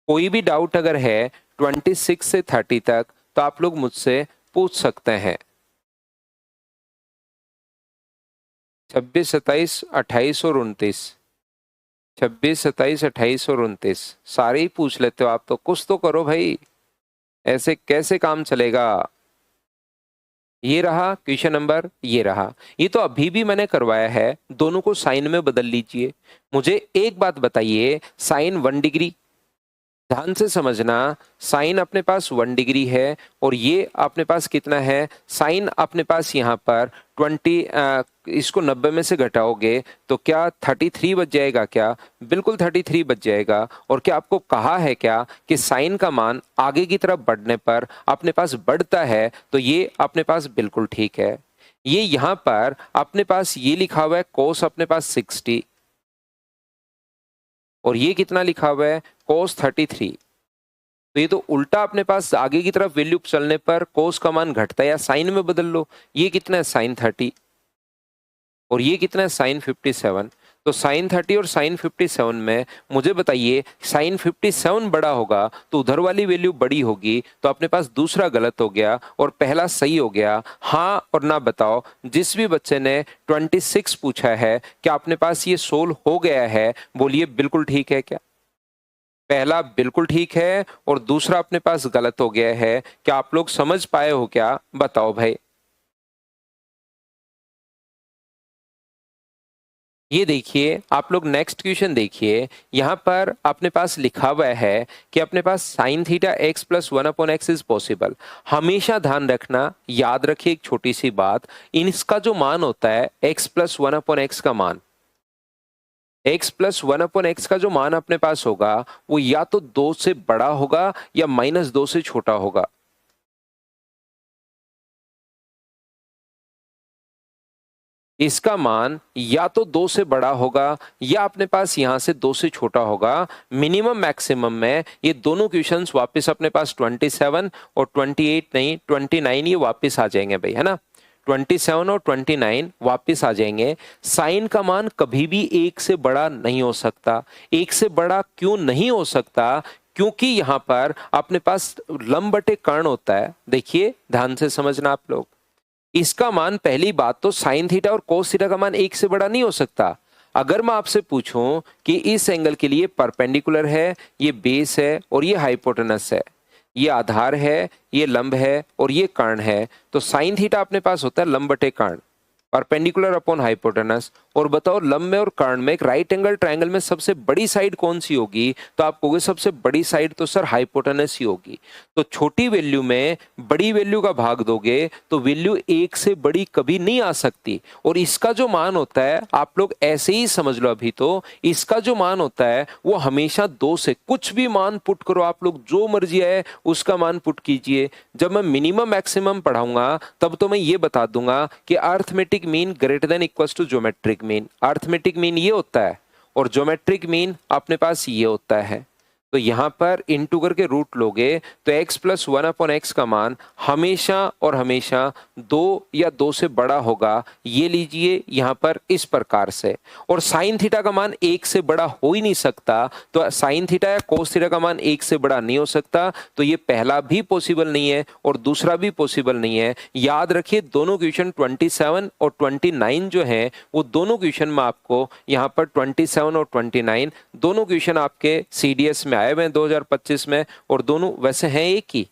कोई भी डाउट अगर है 26 से 30 तक तो आप लोग मुझसे पूछ सकते हैं। 26, 27, 28 और 29। 26, 27, 28 और 29 सारे ही पूछ लेते हो आप, तो कुछ तो करो भाई, ऐसे कैसे काम चलेगा। ये रहा क्वेश्चन नंबर, ये रहा, ये तो अभी भी मैंने करवाया है, दोनों को साइन में बदल लीजिए। मुझे एक बात बताइए, साइन 1 डिग्री, ध्यान से समझना, साइन अपने पास 1 डिग्री है, और ये अपने पास कितना है, साइन अपने पास यहाँ पर 20, इसको 90 में से घटाओगे तो क्या 33 बच जाएगा क्या? बिल्कुल 33 बच जाएगा। और क्या आपको कहा है क्या कि साइन का मान आगे की तरफ बढ़ने पर अपने पास बढ़ता है? तो ये अपने पास बिल्कुल ठीक है। ये यहाँ पर अपने पास ये लिखा हुआ है कोस अपने पास 60, और ये कितना लिखा हुआ है कोस 33, तो ये तो उल्टा अपने पास आगे की तरफ वैल्यू चलने पर कोस का मान घटता है, या साइन में बदल लो। ये कितना है साइन 30, और ये कितना है साइन 57। तो साइन 30 और साइन 57 में मुझे बताइए, साइन 57 बड़ा होगा तो उधर वाली वैल्यू बड़ी होगी, तो अपने पास दूसरा गलत हो गया और पहला सही हो गया। हाँ और ना बताओ, जिस भी बच्चे ने 26 पूछा है क्या अपने पास ये सोल्व हो गया है? बोलिए बिल्कुल ठीक है क्या? पहला बिल्कुल ठीक है और दूसरा अपने पास गलत हो गया है। क्या आप लोग समझ पाए हो क्या? बताओ भाई। ये देखिए आप लोग नेक्स्ट क्वेश्चन देखिए, यहाँ पर अपने पास लिखा हुआ है कि अपने पास sine theta x plus 1 upon x is possible. हमेशा ध्यान रखना, याद रखिए एक छोटी सी बात, इसका जो मान होता है एक्स प्लस 1 अपॉन एक्स का मान, एक्स प्लस 1 अपॉन एक्स का जो मान अपने पास होगा वो या तो 2 से बड़ा होगा या -2 से छोटा होगा। इसका मान या तो 2 से बड़ा होगा या अपने पास यहां से 2 से छोटा होगा। मिनिमम मैक्सिमम में ये दोनों क्वेश्चंस वापस अपने पास 27 और 28 नहीं 29 ये वापस आ जाएंगे भाई, है ना। 27 और 29 वापस आ जाएंगे। साइन का मान कभी भी 1 से बड़ा नहीं हो सकता। 1 से बड़ा क्यों नहीं हो सकता? क्योंकि यहां पर अपने पास लंब बटे कर्ण होता है। देखिए ध्यान से समझना आप लोग, इसका मान, पहली बात तो साइन थीटा और कोस थीटा का मान 1 से बड़ा नहीं हो सकता। अगर मैं आपसे पूछूं कि इस एंगल के लिए परपेंडिकुलर है, ये बेस है और ये हाइपोटेनस है, ये आधार है, ये लंब है और ये कर्ण है, तो साइन थीटा अपने पास होता है लंब बटे कर्ण, परपेंडिकुलर अपॉन हाइपोटेनस। और बताओ लंब में और कर्ण में एक राइट एंगल ट्रायंगल में सबसे बड़ी साइड कौन सी होगी? तो आप कहोगे सबसे बड़ी साइड तो सर हाइपोटेनस ही होगी। तो छोटी वैल्यू में बड़ी वैल्यू का भाग दोगे तो वैल्यू 1 से बड़ी कभी नहीं आ सकती। और इसका जो मान होता है, आप लोग ऐसे ही समझ लो, अभी तो इसका जो मान होता है वो हमेशा 2 से, कुछ भी मान पुट करो आप लोग, जो मर्जी है उसका मान पुट कीजिए। जब मैं मिनिमम मैक्सिमम पढ़ाऊंगा तब तो मैं ये बता दूंगा कि arithmetic mean greater than equals to geometric mean. Arithmetic mean ये होता है और ज्योमेट्रिक मीन अपने पास ये होता है। तो तो यहाँ पर इंटू करके रूट लोगे तो x प्लस 1/x का मान हमेशा और हमेशा 2 या 2 से बड़ा होगा। ये लीजिए यहाँ पर इस प्रकार से। और साइन थीटा का मान 1 से बड़ा हो ही नहीं सकता, तो साइन थीटा या कोस थीटा का मान 1 से बड़ा नहीं हो सकता, तो ये पहला भी पॉसिबल नहीं है और दूसरा भी पॉसिबल नहीं है। याद रखिए दोनों क्वेश्चन 27 और 29 जो है वो दोनों क्वेश्चन में आपको यहाँ पर 27 और 29 दोनों क्वेश्चन आपके सीडीएस में आए हुए हैं 2025 में, और दोनों वैसे हैं एक ही।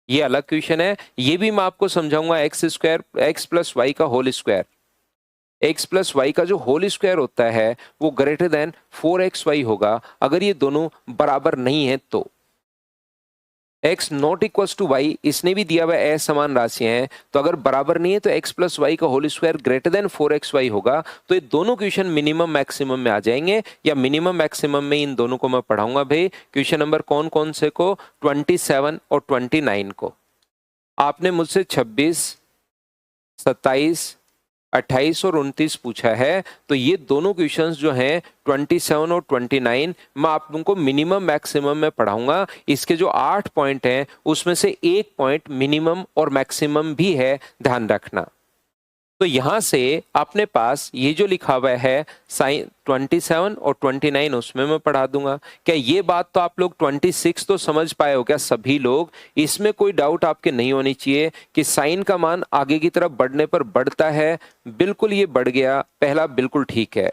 ये अलग क्वेश्चन है, ये भी मैं आपको समझाऊंगा। x प्लस वाई का whole square, x plus Y का जो होल स्क्वायर होता है वो ग्रेटर देन 4xy होगा अगर ये दोनों बराबर नहीं है तो। x not equal to Y इसने भी दिया हुआ असमान राशियां हैं, तो अगर बराबर नहीं है तो x प्लस वाई का whole square greater than 4xy होगा। तो ये दोनों क्वेश्चन मिनिमम मैक्सिमम में आ जाएंगे, या मिनिमम मैक्सिमम में इन दोनों को मैं पढ़ाऊंगा भाई। क्वेश्चन नंबर कौन कौन से को? 27 और 29 को। आपने मुझसे 26, 27, 28 और 29 पूछा है, तो ये दोनों क्वेश्चंस जो हैं 27 और 29 मैं आप लोगों को मिनिमम मैक्सिमम में पढ़ाऊंगा। इसके जो 8 पॉइंट हैं उसमें से एक पॉइंट मिनिमम और मैक्सिमम भी है, ध्यान रखना। तो यहां से अपने पास ये जो लिखा हुआ है साइन 27 और 29 उसमें मैं पढ़ा दूंगा। क्या ये बात तो आप लोग 26 तो समझ पाए हो क्या सभी लोग? इसमें कोई डाउट आपके नहीं होनी चाहिए कि साइन का मान आगे की तरफ बढ़ने पर बढ़ता है। बिल्कुल ये बढ़ गया, पहला बिल्कुल ठीक है।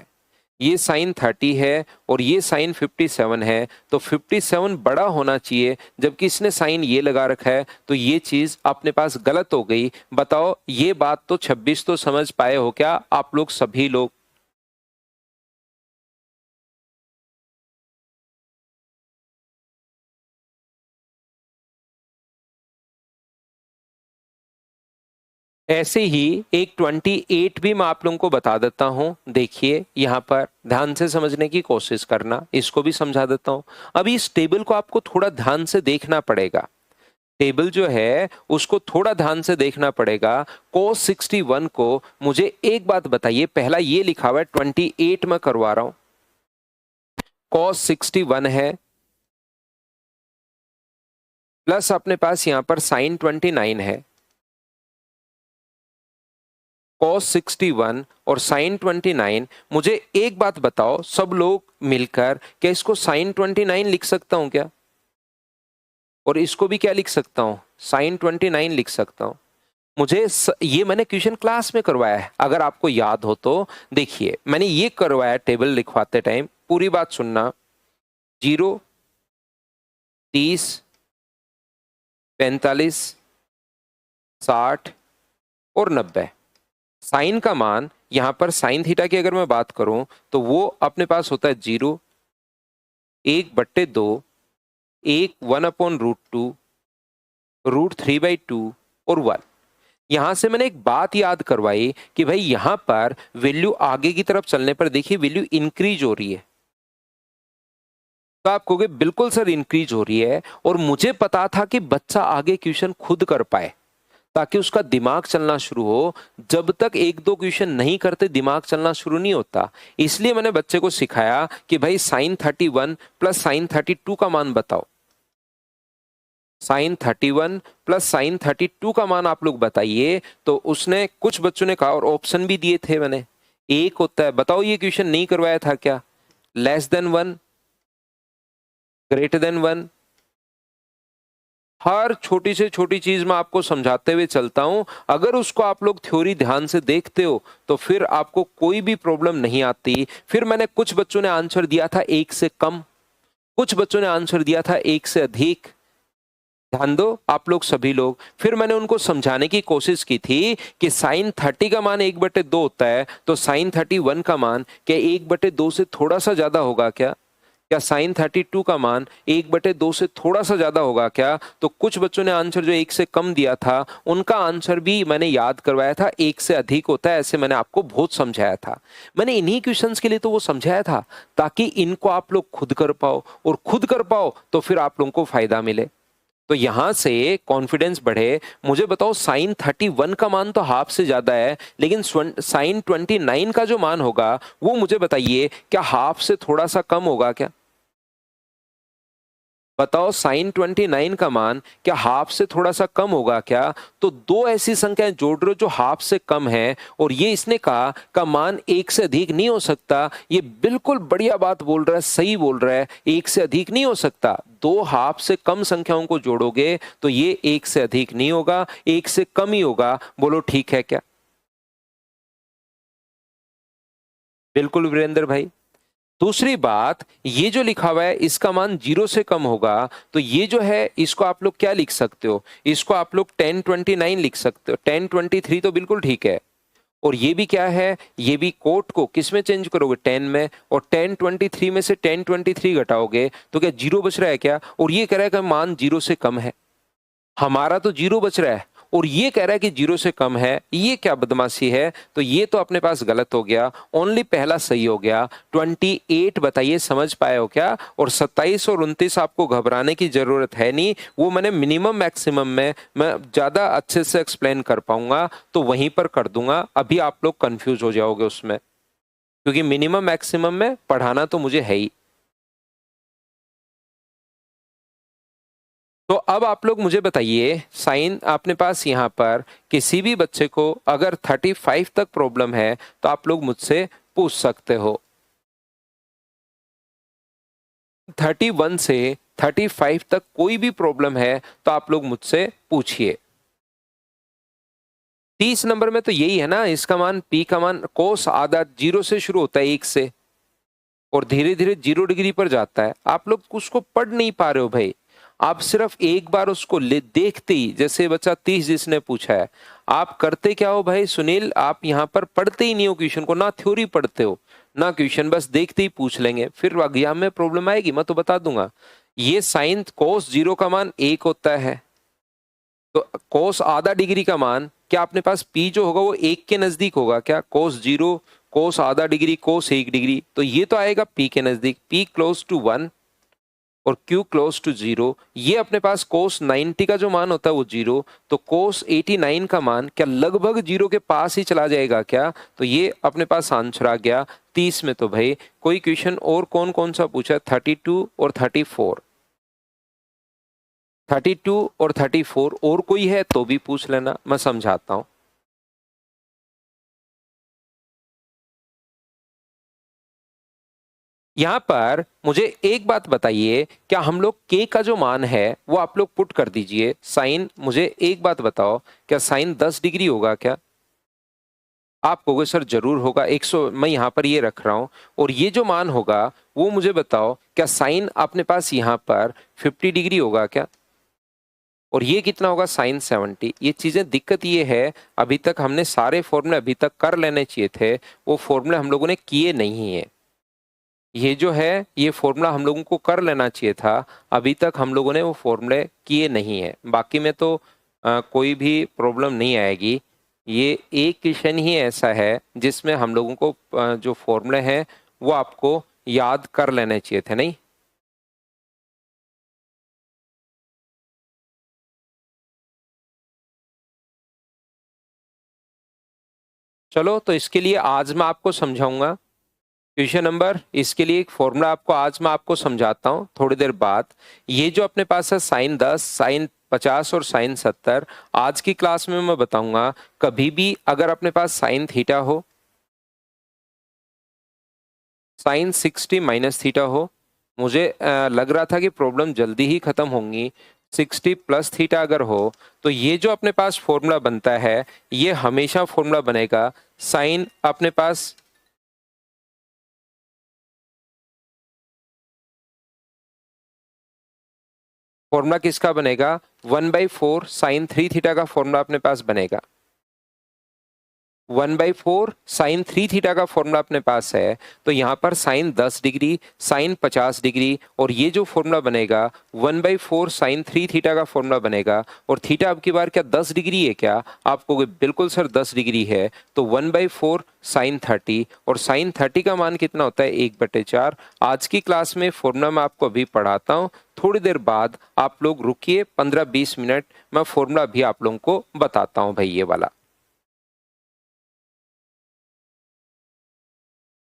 ये साइन 30 है और ये साइन 57 है, तो 57 बड़ा होना चाहिए, जबकि इसने साइन ये लगा रखा है, तो ये चीज अपने पास गलत हो गई। बताओ ये बात तो 26 तो समझ पाए हो क्या आप लोग सभी लोग? ऐसे ही एक 28 भी मैं आप लोगों को बता देता हूं। देखिए यहां पर ध्यान से समझने की कोशिश करना, इसको भी समझा देता हूं। अभी इस टेबल को आपको थोड़ा ध्यान से देखना पड़ेगा। टेबल जो है उसको थोड़ा ध्यान से देखना पड़ेगा। cos 61 को मुझे एक बात बताइए, पहला ये लिखा हुआ है 28 में करवा रहा हूं, cos 61 है प्लस अपने पास यहां पर साइन 29 है। cos 61 और साइन 29, मुझे एक बात बताओ सब लोग मिलकर, क्या इसको साइन 29 लिख सकता हूं क्या? और इसको भी क्या लिख सकता हूं? साइन 29 लिख सकता हूं। ये मैंने क्वेश्चन क्लास में करवाया है, अगर आपको याद हो तो। देखिए मैंने ये करवाया टेबल लिखवाते टाइम, पूरी बात सुनना। 0, 30, 45, 60 और 90। साइन का मान यहां पर साइन थीटा की अगर मैं बात करूं तो वो अपने पास होता है 0, 1/2, 1/√2, √3/2 और 1। यहां से मैंने एक बात याद करवाई कि भाई यहां पर वैल्यू आगे की तरफ चलने पर देखिए वैल्यू इंक्रीज हो रही है। तो आप कहोगे बिल्कुल सर इंक्रीज हो रही है, और मुझे पता था कि बच्चा आगे क्वेश्चन खुद कर पाए ताकि उसका दिमाग चलना शुरू हो। जब तक एक दो क्वेश्चन नहीं करते दिमाग चलना शुरू नहीं होता। इसलिए मैंने बच्चे को सिखाया कि भाई साइन 31 प्लस साइन 32 का मान बताओ। साइन 31 प्लस साइन 32 का मान आप लोग बताइए। तो उसने, कुछ बच्चों ने कहा, और ऑप्शन भी दिए थे मैंने, एक होता है, बताओ ये क्वेश्चन नहीं करवाया था क्या? Less than 1, greater than 1। हर छोटी से छोटी चीज मैं आपको समझाते हुए चलता हूं। अगर उसको आप लोग थ्योरी ध्यान से देखते हो तो फिर आपको कोई भी प्रॉब्लम नहीं आती। फिर मैंने, कुछ बच्चों ने आंसर दिया था 1 से कम, कुछ बच्चों ने आंसर दिया था 1 से अधिक। ध्यान दो आप लोग सभी लोग। फिर मैंने उनको समझाने की कोशिश की थी कि साइन 30 का मान 1/2 होता है, तो साइन 31 का मान क्या 1/2 से थोड़ा सा ज्यादा होगा क्या? क्या साइन 32 का मान 1/2 से थोड़ा सा ज्यादा होगा क्या? तो कुछ बच्चों ने आंसर जो 1 से कम दिया था उनका आंसर भी मैंने याद करवाया था 1 से अधिक होता है, ऐसे मैंने आपको बहुत समझाया था। मैंने इन्हीं क्वेश्चंस के लिए तो वो समझाया था ताकि इनको आप लोग खुद कर पाओ, और खुद कर पाओ तो फिर आप लोगों को फायदा मिले। तो यहां से कॉन्फिडेंस बढ़े। मुझे बताओ साइन 31 का मान तो हाफ से ज्यादा है, लेकिन साइन 29 का जो मान होगा वो मुझे बताइए क्या हाफ से थोड़ा सा कम होगा क्या? बताओ साइन 29 का मान क्या हाफ से थोड़ा सा कम होगा क्या? तो दो ऐसी संख्याएं जोड़ रहे हो जो हाफ से कम है, और ये इसने कहा का मान एक से अधिक नहीं हो सकता। ये बिल्कुल बढ़िया बात बोल रहा है, सही बोल रहा है, एक से अधिक नहीं हो सकता। दो हाफ से कम संख्याओं को जोड़ोगे तो ये एक से अधिक नहीं होगा, एक से कम ही होगा। बोलो ठीक है क्या? बिल्कुल वीरेंद्र भाई। दूसरी बात, ये जो लिखा हुआ है इसका मान 0 से कम होगा, तो ये जो है इसको आप लोग क्या लिख सकते हो? इसको आप लोग 1029 लिख सकते हो। 1023 तो बिल्कुल ठीक है। और ये भी क्या है? ये भी कोट को किस में चेंज करोगे? 10 में। और 1023 में से 1023 घटाओगे तो क्या 0 बच रहा है क्या? और ये कह रहा है कि मान 0 से कम है। हमारा तो 0 बच रहा है और ये कह रहा है कि 0 से कम है। ये क्या बदमाशी है? तो ये तो अपने पास गलत हो गया। ओनली पहला सही हो गया। 28 बताइए, समझ पाए हो क्या? और 27 और 29 आपको घबराने की जरूरत है नहीं, वो मैंने मिनिमम मैक्सिमम में मैं ज्यादा अच्छे से एक्सप्लेन कर पाऊंगा तो वहीं पर कर दूंगा। अभी आप लोग कंफ्यूज हो जाओगे उसमें, क्योंकि मिनिमम मैक्सिमम में पढ़ाना तो मुझे है ही। तो अब आप लोग मुझे बताइए, साइन अपने पास यहाँ पर किसी भी बच्चे को अगर 35 तक प्रॉब्लम है तो आप लोग मुझसे पूछ सकते हो। 31 से 35 तक कोई भी प्रॉब्लम है तो आप लोग मुझसे पूछिए। 30 नंबर में तो यही है ना, इसका मान पी का मान कोस आधा 0 से शुरू होता है, 1 से, और धीरे धीरे 0 डिग्री पर जाता है। आप लोग उसको पढ़ नहीं पा रहे हो भाई। आप सिर्फ एक बार उसको ले देखते ही, जैसे बच्चा 30 जिसने पूछा है, आप करते क्या हो भाई सुनील? आप यहाँ पर पढ़ते ही नहीं हो क्वेश्चन को, ना थ्योरी पढ़ते हो ना क्वेश्चन, बस देखते ही पूछ लेंगे, फिर एग्जाम में प्रॉब्लम आएगी। मैं तो बता दूंगा। ये साइन कोस 0 का मान 1 होता है, तो कोस आधा डिग्री का मान क्या अपने पास पी जो होगा वो 1 के नजदीक होगा क्या? कोस 0, कोस आधा डिग्री, कोस 1 डिग्री, तो ये तो आएगा पी के नजदीक। पी क्लोज टू 1 और Q क्लोज टू 0। ये अपने पास कोस 90 का जो मान होता है वो 0, तो कोस 89 का मान क्या लगभग 0 के पास ही चला जाएगा क्या? तो ये अपने पास आंसर आ गया 30 में। तो भाई कोई क्वेश्चन और कौन कौन सा पूछा? 32 और 34। 32 और 34 और कोई है तो भी पूछ लेना, मैं समझाता हूं। यहां पर मुझे एक बात बताइए, क्या हम लोग के का जो मान है वो आप लोग पुट कर दीजिए। साइन, मुझे एक बात बताओ, क्या साइन 10 डिग्री होगा क्या? आप कहोगे सर जरूर होगा, 100, मैं यहाँ पर ये रख रहा हूँ। और ये जो मान होगा वो मुझे बताओ, क्या साइन अपने पास यहाँ पर 50 डिग्री होगा क्या? और ये कितना होगा? साइन 70। ये चीजें दिक्कत ये है, अभी तक हमने सारे फॉर्मूले अभी तक कर लेने चाहिए थे, वो फॉर्मूले हम लोगों ने किए नहीं है। ये जो है ये फॉर्मूला हम लोगों को कर लेना चाहिए था, अभी तक हम लोगों ने वो फॉर्मूले किए नहीं है। बाकी में तो कोई भी प्रॉब्लम नहीं आएगी। ये एक क्वेश्चन ही ऐसा है जिसमें हम लोगों को जो फॉर्मूले हैं वो आपको याद कर लेने चाहिए थे, नहीं? चलो, तो इसके लिए आज मैं आपको समझाऊंगा क्वेश्चन नंबर। इसके लिए एक फॉर्मूला आपको आज मैं आपको समझाता हूँ थोड़ी देर बाद। ये जो अपने पास है साइन 10, साइन 50 और साइन 70, आज की क्लास में मैं बताऊंगा। कभी भी अगर अपने पास साइन थीटा हो, साइन 60 माइनस थीटा हो, मुझे लग रहा था कि प्रॉब्लम जल्दी ही खत्म होंगी। 60 प्लस थीटा अगर हो तो ये जो अपने पास फॉर्मूला बनता है ये हमेशा फॉर्मूला बनेगा। साइन अपने पास फॉर्मूला किसका बनेगा? 1/4 साइन 3 थीटा का फॉर्मूला अपने पास बनेगा। 1/4 साइन 3 थीटा का फॉर्मूला अपने पास है, तो यहाँ पर साइन 10 डिग्री, साइन 50 डिग्री, और ये जो फॉर्मूला बनेगा 1/4 साइन 3 थीटा का फॉर्मूला बनेगा। और थीटा अब की बार क्या 10 डिग्री है क्या? आप कहोगे बिल्कुल सर 10 डिग्री है, तो 1/4 साइन 30, और साइन 30 का मान कितना होता है? 1/4। आज की क्लास में फॉर्मूला मैं आपको अभी पढ़ाता हूँ, थोड़ी देर बाद आप लोग रुकिए 15-20 मिनट, मैं फॉर्मूला भी आप लोगों को बताता हूँ भाई, ये वाला।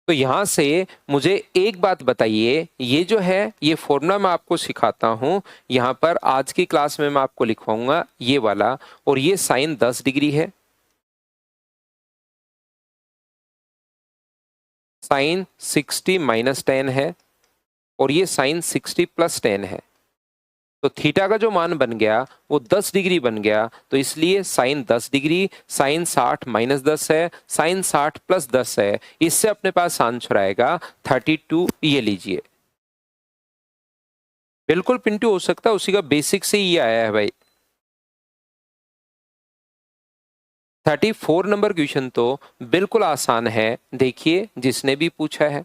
तो यहां से मुझे एक बात बताइए, ये जो है ये फॉर्मूला मैं आपको सिखाता हूं, यहां पर आज की क्लास में मैं आपको लिखवाऊंगा ये वाला, और ये साइन 10 डिग्री है, साइन 60 माइनस 10 है, और ये साइन 60 प्लस 10 है। तो थीटा का जो मान बन गया वो 10 डिग्री बन गया, तो इसलिए साइन 10 डिग्री, साइन 60 माइनस 10 है, साइन 60 प्लस 10 है, इससे अपने पास आंसर आएगा 32। ये लीजिए, बिल्कुल पिंटू हो सकता है, उसी का बेसिक से ही आया है भाई। 34 नंबर क्वेश्चन तो बिल्कुल आसान है, देखिए जिसने भी पूछा है,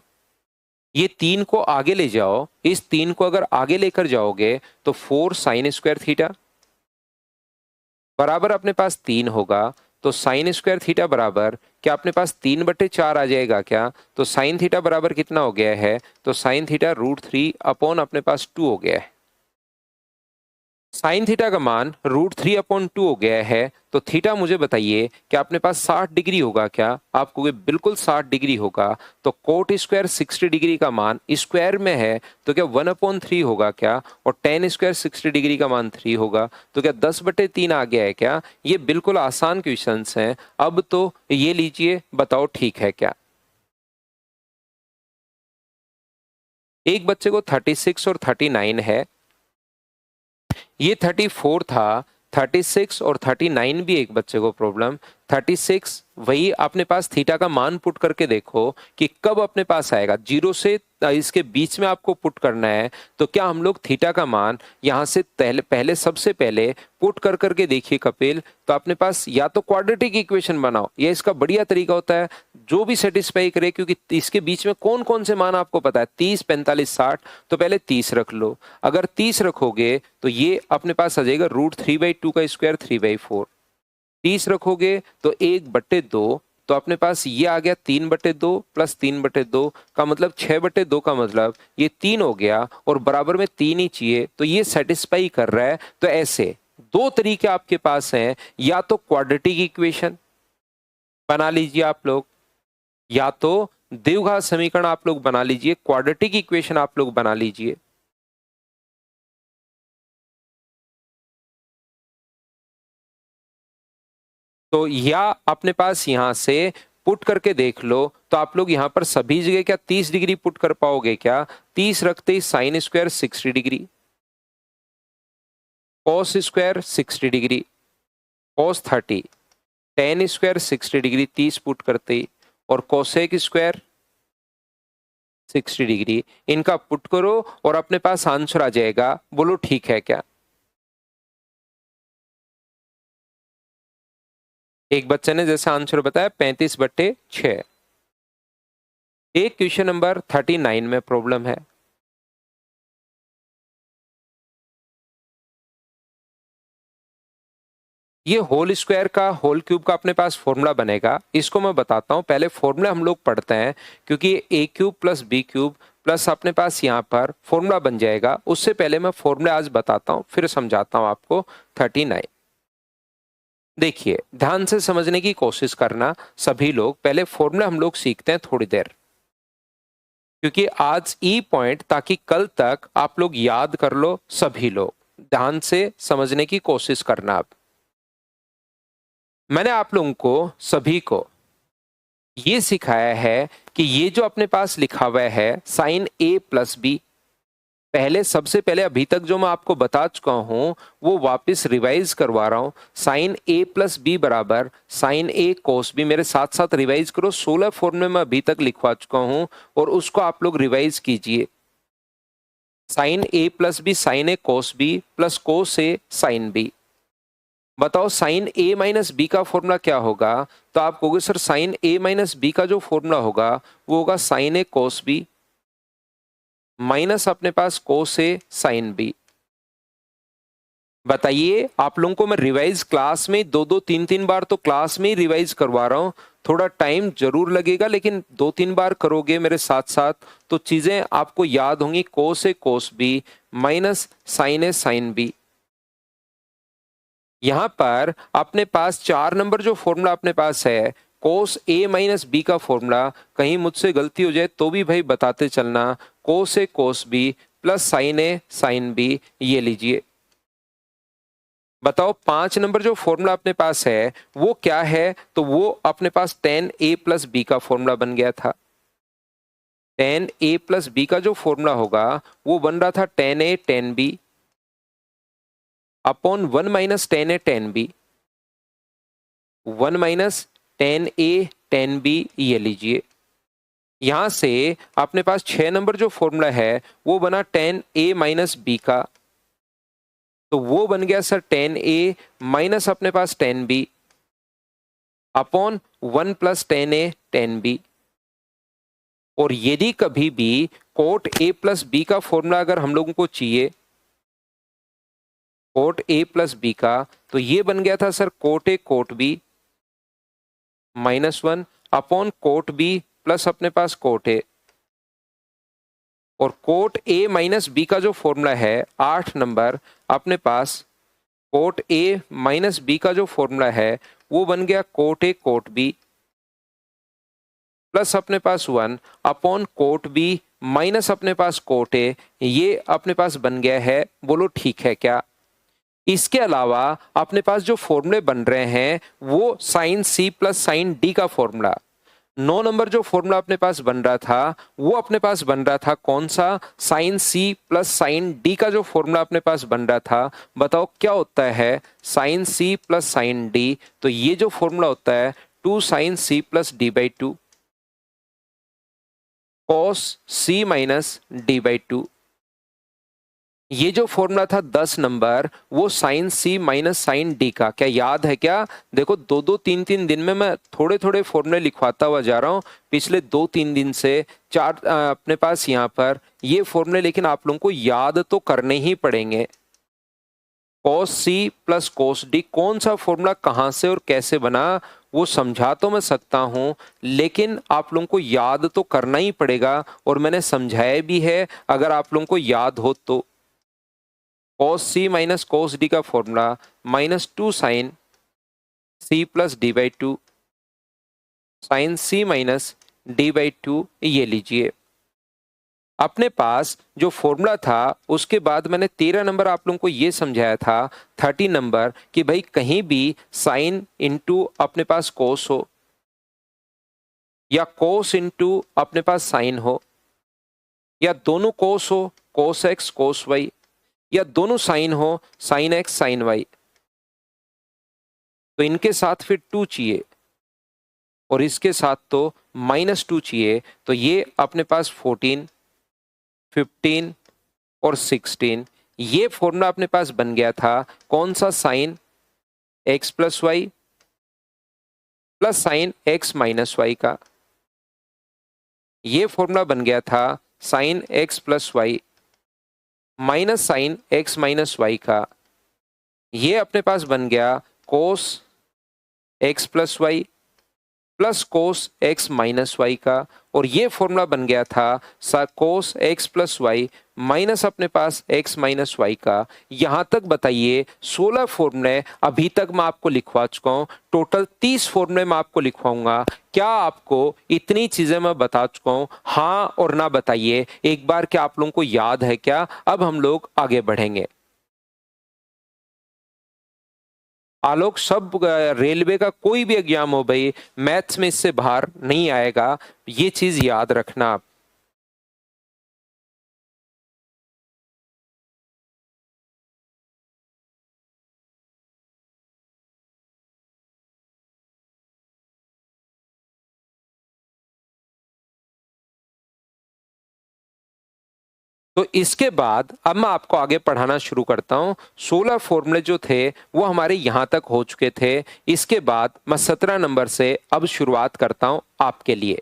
ये 3 को आगे ले जाओ, इस 3 को अगर आगे लेकर जाओगे तो 4 साइन स्क्वायर थीटा बराबर अपने पास 3 होगा। तो साइन स्क्वायर थीटा बराबर क्या अपने पास 3/4 आ जाएगा क्या? तो साइन थीटा बराबर कितना हो गया है? तो साइन थीटा √3 अपॉन अपने पास 2 हो गया है। साइन थीटा का मान √3/2 हो गया है, तो थीटा मुझे बताइए क्या अपने पास 60 डिग्री होगा क्या? आप कहोगे बिल्कुल 60 डिग्री होगा। तो कोट स्क्वायर 60 डिग्री का मान स्क्वायर में है, तो क्या 1/3 होगा क्या? और टेन स्क्वायर 60 डिग्री का मान 3 होगा, तो क्या 10/3 आ गया है क्या? ये बिल्कुल आसान क्वेश्चन हैं। अब तो ये लीजिए, बताओ ठीक है क्या? एक बच्चे को 36 और 39 है, ये 34 था, 36 और 39 भी एक बच्चे को प्रॉब्लम। 36 वही अपने पास थीटा का मान पुट करके देखो कि कब अपने पास आएगा, 0 से इसके बीच में आपको पुट करना है। तो क्या हम लोग थीटा का मान यहां से पहले सबसे पहले पुट कर करके देखिए कपिल, तो अपने पास या तो क्वाड्रेटिक इक्वेशन बनाओ, ये इसका बढ़िया तरीका होता है जो भी सेटिस्फाई करे, क्योंकि इसके बीच में कौन कौन से मान आपको पता है, 30, 45, 60। तो पहले 30 रख लो, अगर 30 रखोगे तो ये अपने पास आ जाएगा √3/2 का स्क्वायर 3/4। 30 रखोगे तो 1/2, तो अपने पास ये आ गया 3/2 प्लस 3/2 का मतलब 6/2 का मतलब ये 3 हो गया, और बराबर में 3 ही चाहिए, तो ये सेटिस्फाई कर रहा है। तो ऐसे दो तरीके आपके पास हैं, या तो क्वाड्रेटिक इक्वेशन बना लीजिए आप लोग, या तो द्विघात समीकरण आप लोग बना लीजिए, क्वाड्रेटिक इक्वेशन आप लोग बना लीजिए। तो या अपने पास यहां से पुट करके देख लो, तो आप लोग यहां पर सभी जगह क्या 30 डिग्री पुट कर पाओगे क्या? 30 रखते ही sine square 60 degree, cos square 60 degree, cos 30, tan square 60 degree 30 put करते ही, और कोसेक स्क्वायर 60 डिग्री, इनका पुट करो और अपने पास आंसर आ जाएगा। बोलो ठीक है क्या? एक बच्चे ने जैसा आंसर बताया 35/6। एक क्वेश्चन नंबर 39 में प्रॉब्लम है। ये होल स्क्वायर का होल क्यूब का अपने पास फॉर्मूला बनेगा, इसको मैं बताता हूं। पहले फॉर्मूला हम लोग पढ़ते हैं, क्योंकि a³ प्लस b³ प्लस अपने पास यहाँ पर फॉर्मूला बन जाएगा। उससे पहले मैं फॉर्मूला आज बताता हूं, फिर समझाता हूं आपको 39। देखिए ध्यान से समझने की कोशिश करना सभी लोग, पहले फॉर्मूला हम लोग सीखते हैं थोड़ी देर, क्योंकि आज ई पॉइंट ताकि कल तक आप लोग याद कर लो। सभी लोग ध्यान से समझने की कोशिश करना। आप मैंने आप लोगों को सभी को ये सिखाया है कि ये जो अपने पास लिखा हुआ है साइन a प्लस बी, पहले सबसे पहले अभी तक जो मैं आपको बता चुका हूं वो वापस रिवाइज करवा रहा हूं। साइन a प्लस बी बराबर साइन a कोस बी, मेरे साथ साथ रिवाइज करो। 16 फॉर्मूले में अभी तक लिखवा चुका हूं और उसको आप लोग रिवाइज कीजिए। Sine a plus B sine a cos B plus cos a sine B. बताओ साइन a माइनस बी का फॉर्मूला क्या होगा? तो आप कहोगे sir sine a minus B का जो फॉर्मूला होगा वो होगा sine a cos B minus अपने पास कोस a साइन बी। बताइए, आप लोगों को मैं रिवाइज क्लास में दो दो तीन तीन बार तो क्लास में ही रिवाइज करवा रहा हूं। थोड़ा टाइम जरूर लगेगा, लेकिन 2-3 बार करोगे मेरे साथ साथ तो चीजें आपको याद होंगी। Cos a cos B minus sine a sine B. यहां पर अपने पास 4 नंबर जो फॉर्मूला अपने पास है कोस ए माइनस बी का फॉर्मूला, कहीं मुझसे गलती हो जाए तो भी भाई बताते चलना, कोस ए कोस बी प्लस साइन ए साइन बी, ये लीजिए। बताओ 5 नंबर जो फॉर्मूला अपने पास है वो क्या है, तो वो अपने पास tan a प्लस बी का फॉर्मूला बन गया था। tan a प्लस बी का जो फॉर्मूला होगा वो बन रहा था tan a tan b upon 1 minus tan a tan b, 1 minus tan a tan b, ये लीजिए। यहां से अपने पास 6 नंबर जो फॉर्मूला है वो बना tan a माइनस बी का, तो वो बन गया सर tan a माइनस अपने पास tan b upon 1 plus tan a tan b। और यदि कभी भी कोट a प्लस बी का फॉर्मूला अगर हम लोगों को चाहिए, कोट a प्लस बी का, तो ये बन गया था sir cot a cot b minus 1 upon cot b plus अपने पास कोट a। और कोट a माइनस बी का जो फॉर्मूला है 8 नंबर, अपने पास कोट a माइनस बी का जो फॉर्मूला है वो बन गया cot a cot b plus अपने पास 1 अपॉन कोट b माइनस अपने पास कोट a, ये अपने पास बन गया है। बोलो ठीक है क्या? इसके अलावा अपने पास जो फॉर्मूले बन रहे हैं वो sine C plus sine D का फॉर्मूला, 9 नंबर जो फॉर्मूला अपने पास बन रहा था वो अपने पास बन रहा था कौन सा, sine C plus sine D का जो फॉर्मूला अपने पास बन रहा था। बताओ क्या होता है sine C plus sine D, तो ये जो फॉर्मूला होता है 2 sine C plus D by 2 cos C minus D by 2। ये जो फॉर्मूला था 10 नंबर वो sine C minus sine D का, क्या याद है क्या? देखो 2-2 3-3 दिन में मैं थोड़े थोड़े फॉर्मूले लिखवाता हुआ जा रहा हूँ पिछले 2-3 दिन से, चार अपने पास यहाँ पर ये फॉर्मूले, लेकिन आप लोगों को याद तो करने ही पड़ेंगे। Cos C plus cos D, कौन सा फॉर्मूला कहाँ से और कैसे बना वो समझा तो मैं सकता हूँ, लेकिन आप लोगों को याद तो करना ही पड़ेगा, और मैंने समझाया भी है अगर आप लोगों को याद हो तो। Cos C minus cos D का formula -2 sine C plus D by 2 sine C minus D by 2, ये लीजिए। अपने पास जो फॉर्मूला था उसके बाद मैंने 13 नंबर आप लोगों को ये समझाया था, 30 नंबर, कि भाई कहीं भी साइन इंटू अपने पास कोस हो या कोस इंटू अपने पास साइन हो या दोनों कोस हो कोस एक्स कोस वाई या दोनों साइन हो साइन एक्स साइन वाई, तो इनके साथ फिर 2 चाहिए और इसके साथ तो -2 चाहिए, तो ये अपने पास 14 15 और 16, ये फॉर्मूला अपने पास बन गया था कौन सा, sine X plus Y plus sine X minus Y का। ये फॉर्मूला बन गया था sine X plus Y minus sine X minus Y का। ये अपने पास बन गया cos X plus Y plus cos X minus Y का, और ये फॉर्मूला बन गया था cos X plus Y minus अपने पास एक्स माइनस वाई का। यहां तक बताइए 16 फॉर्मूले अभी तक मैं आपको लिखवा चुका हूं, टोटल 30 फॉर्मूले मैं आपको लिखवाऊंगा। क्या आपको इतनी चीजें मैं बता चुका हूं? हाँ और ना बताइए एक बार, क्या आप लोगों को याद है क्या? अब हम लोग आगे बढ़ेंगे। आलोक, सब रेलवे का कोई भी एग्जाम हो भाई, मैथ्स में इससे बाहर नहीं आएगा, ये चीज याद रखना आप। तो इसके बाद अब मैं आपको आगे पढ़ाना शुरू करता हूं। 16 फॉर्मूले जो थे वो हमारे यहां तक हो चुके थे। इसके बाद मैं 17 नंबर से अब शुरुआत करता हूं आपके लिए।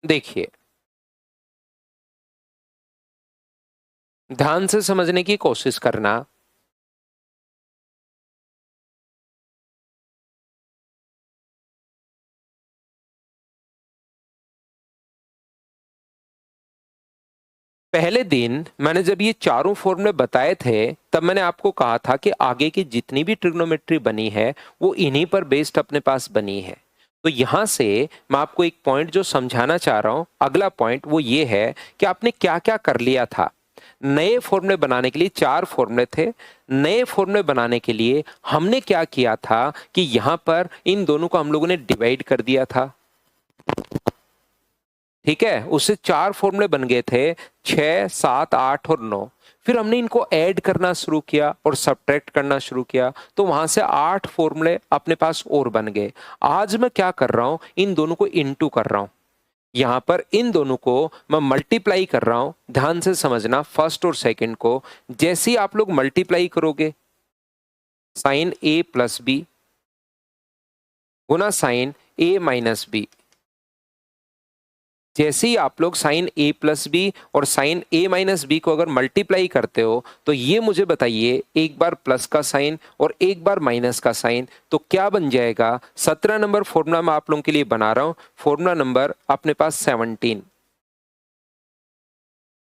देखिए, ध्यान से समझने की कोशिश करना। पहले दिन मैंने जब ये चारों फॉर्मूले बताए थे, तब मैंने आपको कहा था कि आगे की जितनी भी ट्रिग्नोमेट्री बनी है वो इन्हीं पर बेस्ड अपने पास बनी है। तो यहां से मैं आपको एक पॉइंट जो समझाना चाह रहा हूं, अगला पॉइंट वो ये है कि आपने क्या क्या कर लिया था। नए फॉर्मूले बनाने के लिए 4 फॉर्मूले थे। नए फॉर्मूले बनाने के लिए हमने क्या किया था कि यहां पर इन दोनों को हम लोगों ने डिवाइड कर दिया था। ठीक है, उससे 4 फॉर्मूले बन गए थे, 6, 7, 8 और 9। फिर हमने इनको ऐड करना शुरू किया और सब्ट्रैक्ट करना शुरू किया, तो वहां से 8 फॉर्मूले अपने पास और बन गए। आज मैं क्या कर रहा हूं, इन दोनों को इनटू कर रहा हूं। यहां पर इन दोनों को मैं मल्टीप्लाई कर रहा हूं। ध्यान से समझना फर्स्ट और सेकंड को। जैसे ही आप लोग मल्टीप्लाई करोगे, साइन ए प्लस बी गुना साइन ए माइनस बी, जैसे ही आप लोग साइन ए प्लस बी और साइन ए माइनस बी को अगर मल्टीप्लाई करते हो, तो ये मुझे बताइए, एक बार प्लस का साइन और एक बार माइनस का साइन, तो क्या बन जाएगा। 17 नंबर फॉर्मूला मैं आप लोगों के लिए बना रहा हूं। फॉर्मूला नंबर अपने पास 17,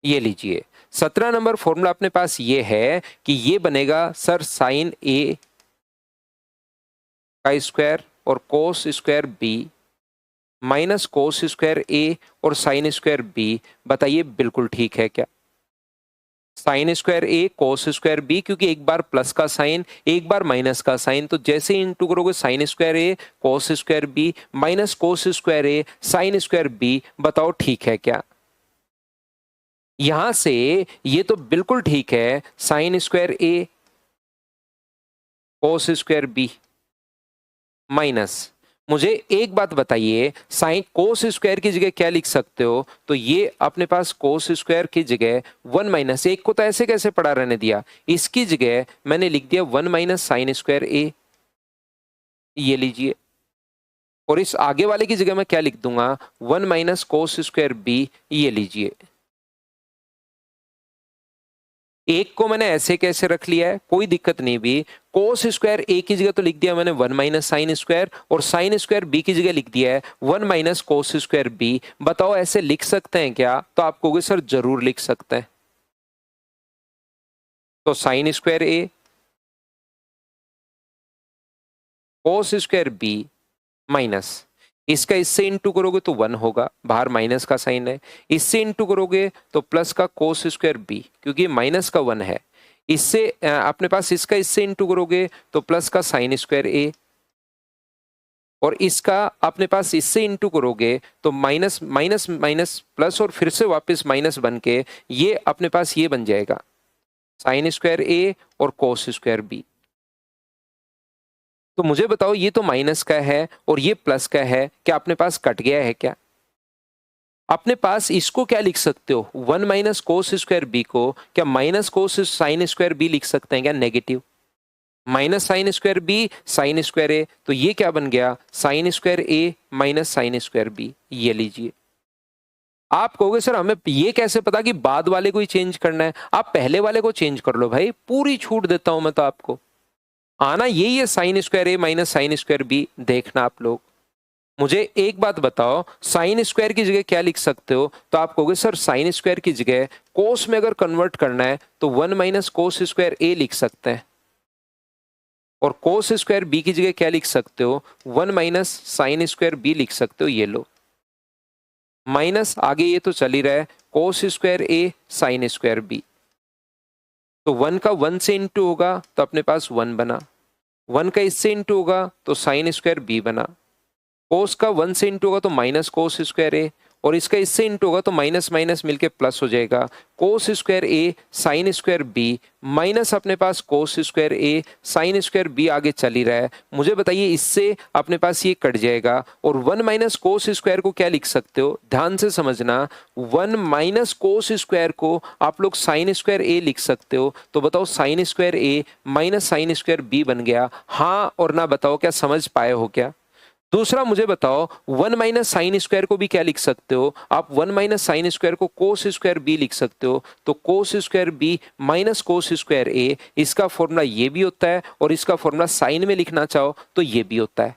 ये लीजिए। 17 नंबर फॉर्मूला अपने पास ये है कि ये बनेगा सर साइन ए का स्क्वायर और cos square B minus cos square A और साइन स्क्वायर बी। बताइए बिल्कुल ठीक है क्या। Sine square A cos square B, क्योंकि एक बार प्लस का साइन एक बार माइनस का साइन, तो जैसे ही इंटू करोगे sine square A cos square B minus cos square A sine square B. बताओ ठीक है क्या। यहां से ये तो बिल्कुल ठीक है, sign square A cos square B minus, मुझे एक बात बताइए, साइन कोस स्क्वायर की जगह क्या लिख सकते हो। तो ये अपने पास कोस स्क्वायर की जगह 1 माइनस, एक को तो ऐसे कैसे पड़ा रहने दिया, इसकी जगह मैंने लिख दिया 1 माइनस साइन स्क्वायर ए, ये लीजिए। और इस आगे वाले की जगह मैं क्या लिख दूंगा, 1 माइनस कोस स्क्वायर बी, ये लीजिए। एक को मैंने ऐसे कैसे रख लिया है, कोई दिक्कत नहीं भी। कोस स्क्वायर ए की जगह तो लिख दिया मैंने 1 माइनस साइन स्क्वायर, और साइन स्क्वायर बी की जगह लिख दिया है 1 माइनस कोस स्क्वायर बी। बताओ ऐसे लिख सकते हैं क्या। तो आप कहोगे सर जरूर लिख सकते हैं। तो sign square A cos square B minus, इसका इससे इंटू करोगे तो 1 होगा, बाहर माइनस का साइन है। इससे इंटू करोगे तो प्लस का कोस स्क्वायर बी, क्योंकि माइनस का 1 है। इससे अपने पास इसका इससे इंटू करोगे तो प्लस का साइन स्क्वायर ए, और इसका अपने पास इससे इंटू करोगे तो माइनस माइनस माइनस प्लस और फिर से वापस माइनस बन के ये अपने पास ये बन जाएगा साइन स्क्वायर ए और कोस स्क्वायर बी। तो मुझे बताओ, ये तो माइनस का है और ये प्लस का है, क्या अपने पास कट गया है क्या। अपने पास इसको क्या लिख सकते हो, 1 माइनस कोस स्क्वायर बी को क्या minus cos sine square B लिख सकते हैं क्या, negative. Minus sine square B sine square A, तो ये क्या बन गया, sine square A minus sine square B, ये लीजिए। आप कहोगे सर हमें ये कैसे पता कि बाद वाले को ही चेंज करना है। आप पहले वाले को चेंज कर लो भाई, पूरी छूट देता हूं मैं तो आपको। आना यही है sign square A minus sine square B. देखना आप लोग, मुझे एक बात बताओ, साइन स्क्वायर की जगह क्या लिख सकते हो। तो आप कहोगे सर साइन स्क्वायर की जगह कोस में अगर कन्वर्ट करना है तो 1 माइनस कोस स्क्वायर ए लिख सकते हैं, और कोस स्क्वायर बी की जगह क्या लिख सकते हो, 1 माइनस साइन स्क्वायर बी लिख सकते हो। ये लो, माइनस आगे ये तो चल ही रहा है, कोस square A sine square B. तो 1 का 1 से इंटू होगा तो अपने पास 1 बना, 1 का इससे इंटू होगा तो साइन स्क्वायर बी बना, कोस का 1 से इंटू होगा तो माइनस कोस स्क्वायर ए, और इसका इससे इंटू होगा तो माइनस माइनस मिलके प्लस हो जाएगा, कोस square A sine square B minus अपने पास कोस square A sine square B आगे चल ही रहा है। मुझे बताइए, इससे अपने पास ये कट जाएगा, और 1 माइनस कोस स्क्वायर को क्या लिख सकते हो, ध्यान से समझना। 1 माइनस कोस स्क्वायर को आप लोग साइन स्क्वायर ए लिख सकते हो। तो बताओ sign square A minus sine square B बन गया। हाँ और ना बताओ, क्या समझ पाए हो क्या। दूसरा मुझे बताओ, 1 माइनस साइन स्क्वायर को भी क्या लिख सकते हो आप, 1 माइनस साइन स्क्वायर को कोस स्क्वायर बी लिख सकते हो। तो cos square B minus cos square A, इसका फॉर्मूला ये भी होता है, और इसका फॉर्मूला साइन में लिखना चाहो तो ये भी होता है।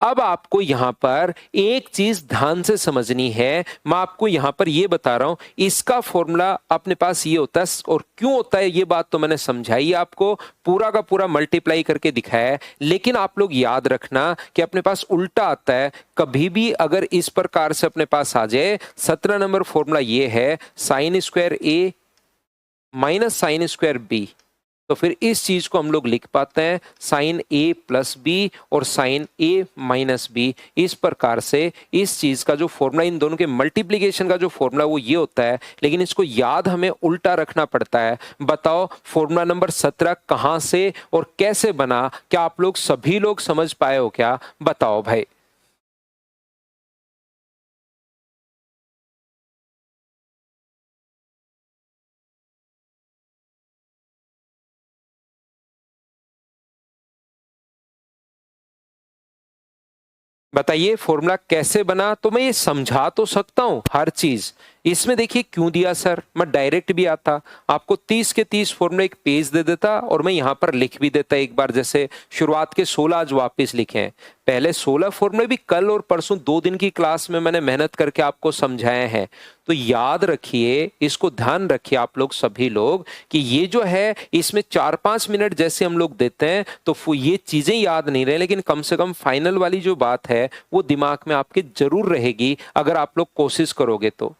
अब आपको यहां पर एक चीज ध्यान से समझनी है, मैं आपको यहां पर ये बता रहा हूं, इसका फॉर्मूला अपने पास ये होता है, और क्यों होता है ये बात तो मैंने समझाई आपको, पूरा का पूरा मल्टीप्लाई करके दिखाया है। लेकिन आप लोग याद रखना कि अपने पास उल्टा आता है कभी भी, अगर इस प्रकार से अपने पास आ जाए। 17 नंबर फॉर्मूला ये है sign square A minus sine square B, तो फिर इस चीज को हम लोग लिख पाते हैं साइन ए प्लस बी और साइन ए माइनस बी। इस प्रकार से इस चीज का जो फॉर्मूला, इन दोनों के मल्टीप्लीकेशन का जो फॉर्मूला वो ये होता है, लेकिन इसको याद हमें उल्टा रखना पड़ता है। बताओ फॉर्मूला नंबर 17 कहां से और कैसे बना? क्या आप लोग सभी लोग समझ पाए हो क्या? बताओ भाई। बताइए फॉर्मूला कैसे बना? तो मैं ये समझा तो सकता हूं हर चीज, इसमें देखिए क्यों दिया सर, मैं डायरेक्ट भी आता, आपको 30 के 30 फॉर्मूले एक पेज दे देता और मैं यहां पर लिख भी देता एक बार। जैसे शुरुआत के 16 आज वापस लिखे हैं, पहले 16 फॉर्मूले भी कल और परसों 2 दिन की क्लास में मैंने मेहनत करके आपको समझाए हैं। तो याद रखिए, इसको ध्यान रखिए आप लोग सभी लोग कि ये जो है इसमें 4-5 मिनट जैसे हम लोग देते हैं तो ये चीजें याद नहीं रहे, लेकिन कम से कम फाइनल वाली जो बात है वो दिमाग में आपके जरूर रहेगी अगर आप लोग कोशिश करोगे तो।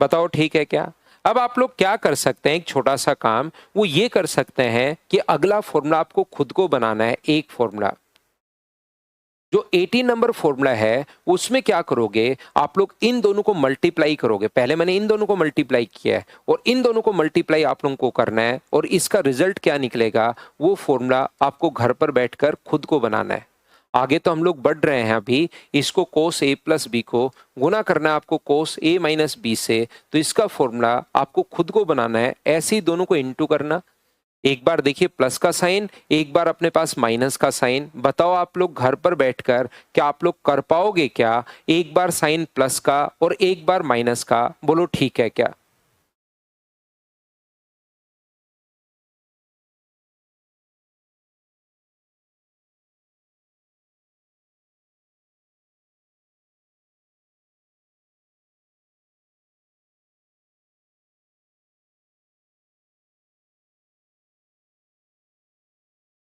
बताओ ठीक है क्या? अब आप लोग क्या कर सकते हैं, एक छोटा सा काम वो ये कर सकते हैं कि अगला फॉर्मूला आपको खुद को बनाना है। एक फॉर्मूला जो 18 नंबर फॉर्मूला है उसमें क्या करोगे, आप लोग इन दोनों को मल्टीप्लाई करोगे। पहले मैंने इन दोनों को मल्टीप्लाई किया है और इन दोनों को मल्टीप्लाई आप लोगों को करना है, और इसका रिजल्ट क्या निकलेगा वो फॉर्मूला आपको घर पर बैठकर खुद को बनाना है। आगे तो हम लोग बढ़ रहे हैं अभी, इसको कोस ए प्लस बी को गुना करना है आपको कोस ए माइनस बी से, तो इसका फॉर्मूला आपको खुद को बनाना है। ऐसे ही दोनों को इंटू करना, एक बार देखिए प्लस का साइन, एक बार अपने पास माइनस का साइन। बताओ आप लोग घर पर बैठकर क्या आप लोग कर पाओगे क्या? एक बार साइन प्लस का और एक बार माइनस का, बोलो ठीक है क्या?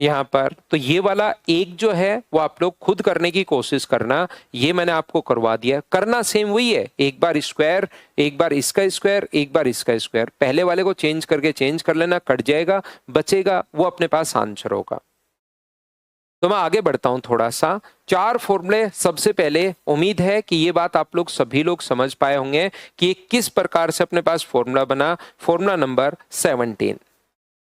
यहाँ पर तो ये वाला एक जो है वो आप लोग खुद करने की कोशिश करना, ये मैंने आपको करवा दिया। करना सेम वही है, एक बार स्क्वायर, एक बार इसका स्क्वायर, एक बार इसका स्क्वायर। पहले वाले को चेंज करके चेंज कर लेना, कट जाएगा, बचेगा वो अपने पास आंसर होगा। तो मैं आगे बढ़ता हूं थोड़ा सा। 4 फॉर्मूले, सबसे पहले उम्मीद है कि ये बात आप लोग सभी लोग समझ पाए होंगे कि किस प्रकार से अपने पास फॉर्मूला बना। फॉर्मूला नंबर 17,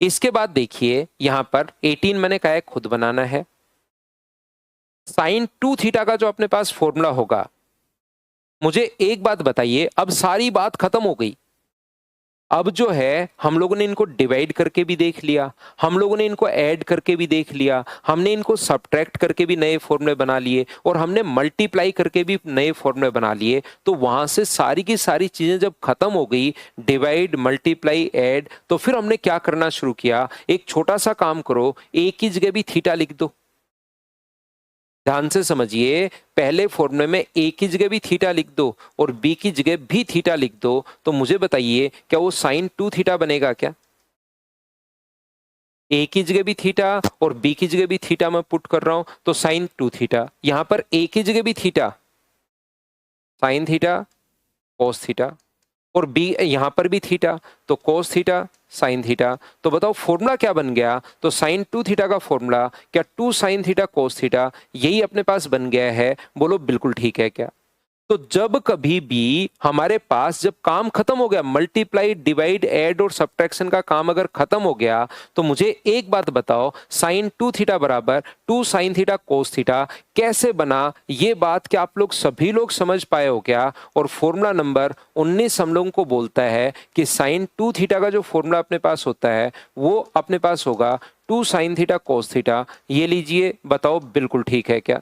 इसके बाद देखिए यहां पर 18 मैंने कहा है खुद बनाना है। साइन 2 थीटा का जो अपने पास फॉर्मूला होगा, मुझे एक बात बताइए, अब सारी बात खत्म हो गई। अब जो है हम लोगों ने इनको डिवाइड करके भी देख लिया, हम लोगों ने इनको ऐड करके भी देख लिया, हमने इनको सब्ट्रैक्ट करके भी नए फॉर्मूले बना लिए, और हमने मल्टीप्लाई करके भी नए फॉर्मूले बना लिए। तो वहां से सारी की सारी चीजें जब खत्म हो गई, डिवाइड मल्टीप्लाई ऐड, तो फिर हमने क्या करना शुरू किया, एक छोटा सा काम करो, ए की जगह भी थीटा लिख दो। ध्यान से समझिए, पहले फॉर्मूले में ए की जगह भी थीटा लिख दो और बी की जगह भी थीटा लिख दो, तो मुझे बताइए क्या वो साइन 2 थीटा बनेगा क्या? ए की जगह भी थीटा और बी की जगह भी थीटा मैं पुट कर रहा हूं, तो साइन 2 थीटा। यहां पर ए की जगह भी theta, sine theta cos theta, और बी यहां पर भी थीटा, तो कोस थीटा साइन थीटा। तो बताओ फॉर्मूला क्या बन गया? तो साइन 2 थीटा का फॉर्मूला क्या 2 साइन थीटा कोस थीटा, यही अपने पास बन गया है। बोलो बिल्कुल ठीक है क्या? तो जब कभी भी हमारे पास जब काम खत्म हो गया, मल्टीप्लाई डिवाइड ऐड और सब्ट्रैक्शन का काम अगर खत्म हो गया, तो मुझे एक बात बताओ, साइन 2 थीटा बराबर 2 साइन थीटा कोस थीटा कैसे बना? ये बात क्या आप लोग सभी लोग समझ पाए हो क्या? और फॉर्मूला नंबर 19 हम लोगों को बोलता है कि साइन 2 थीटा का जो फॉर्मूला अपने पास होता है वो अपने पास होगा 2 साइन थीटा कोस थीटा। ये लीजिए, बताओ बिल्कुल ठीक है क्या?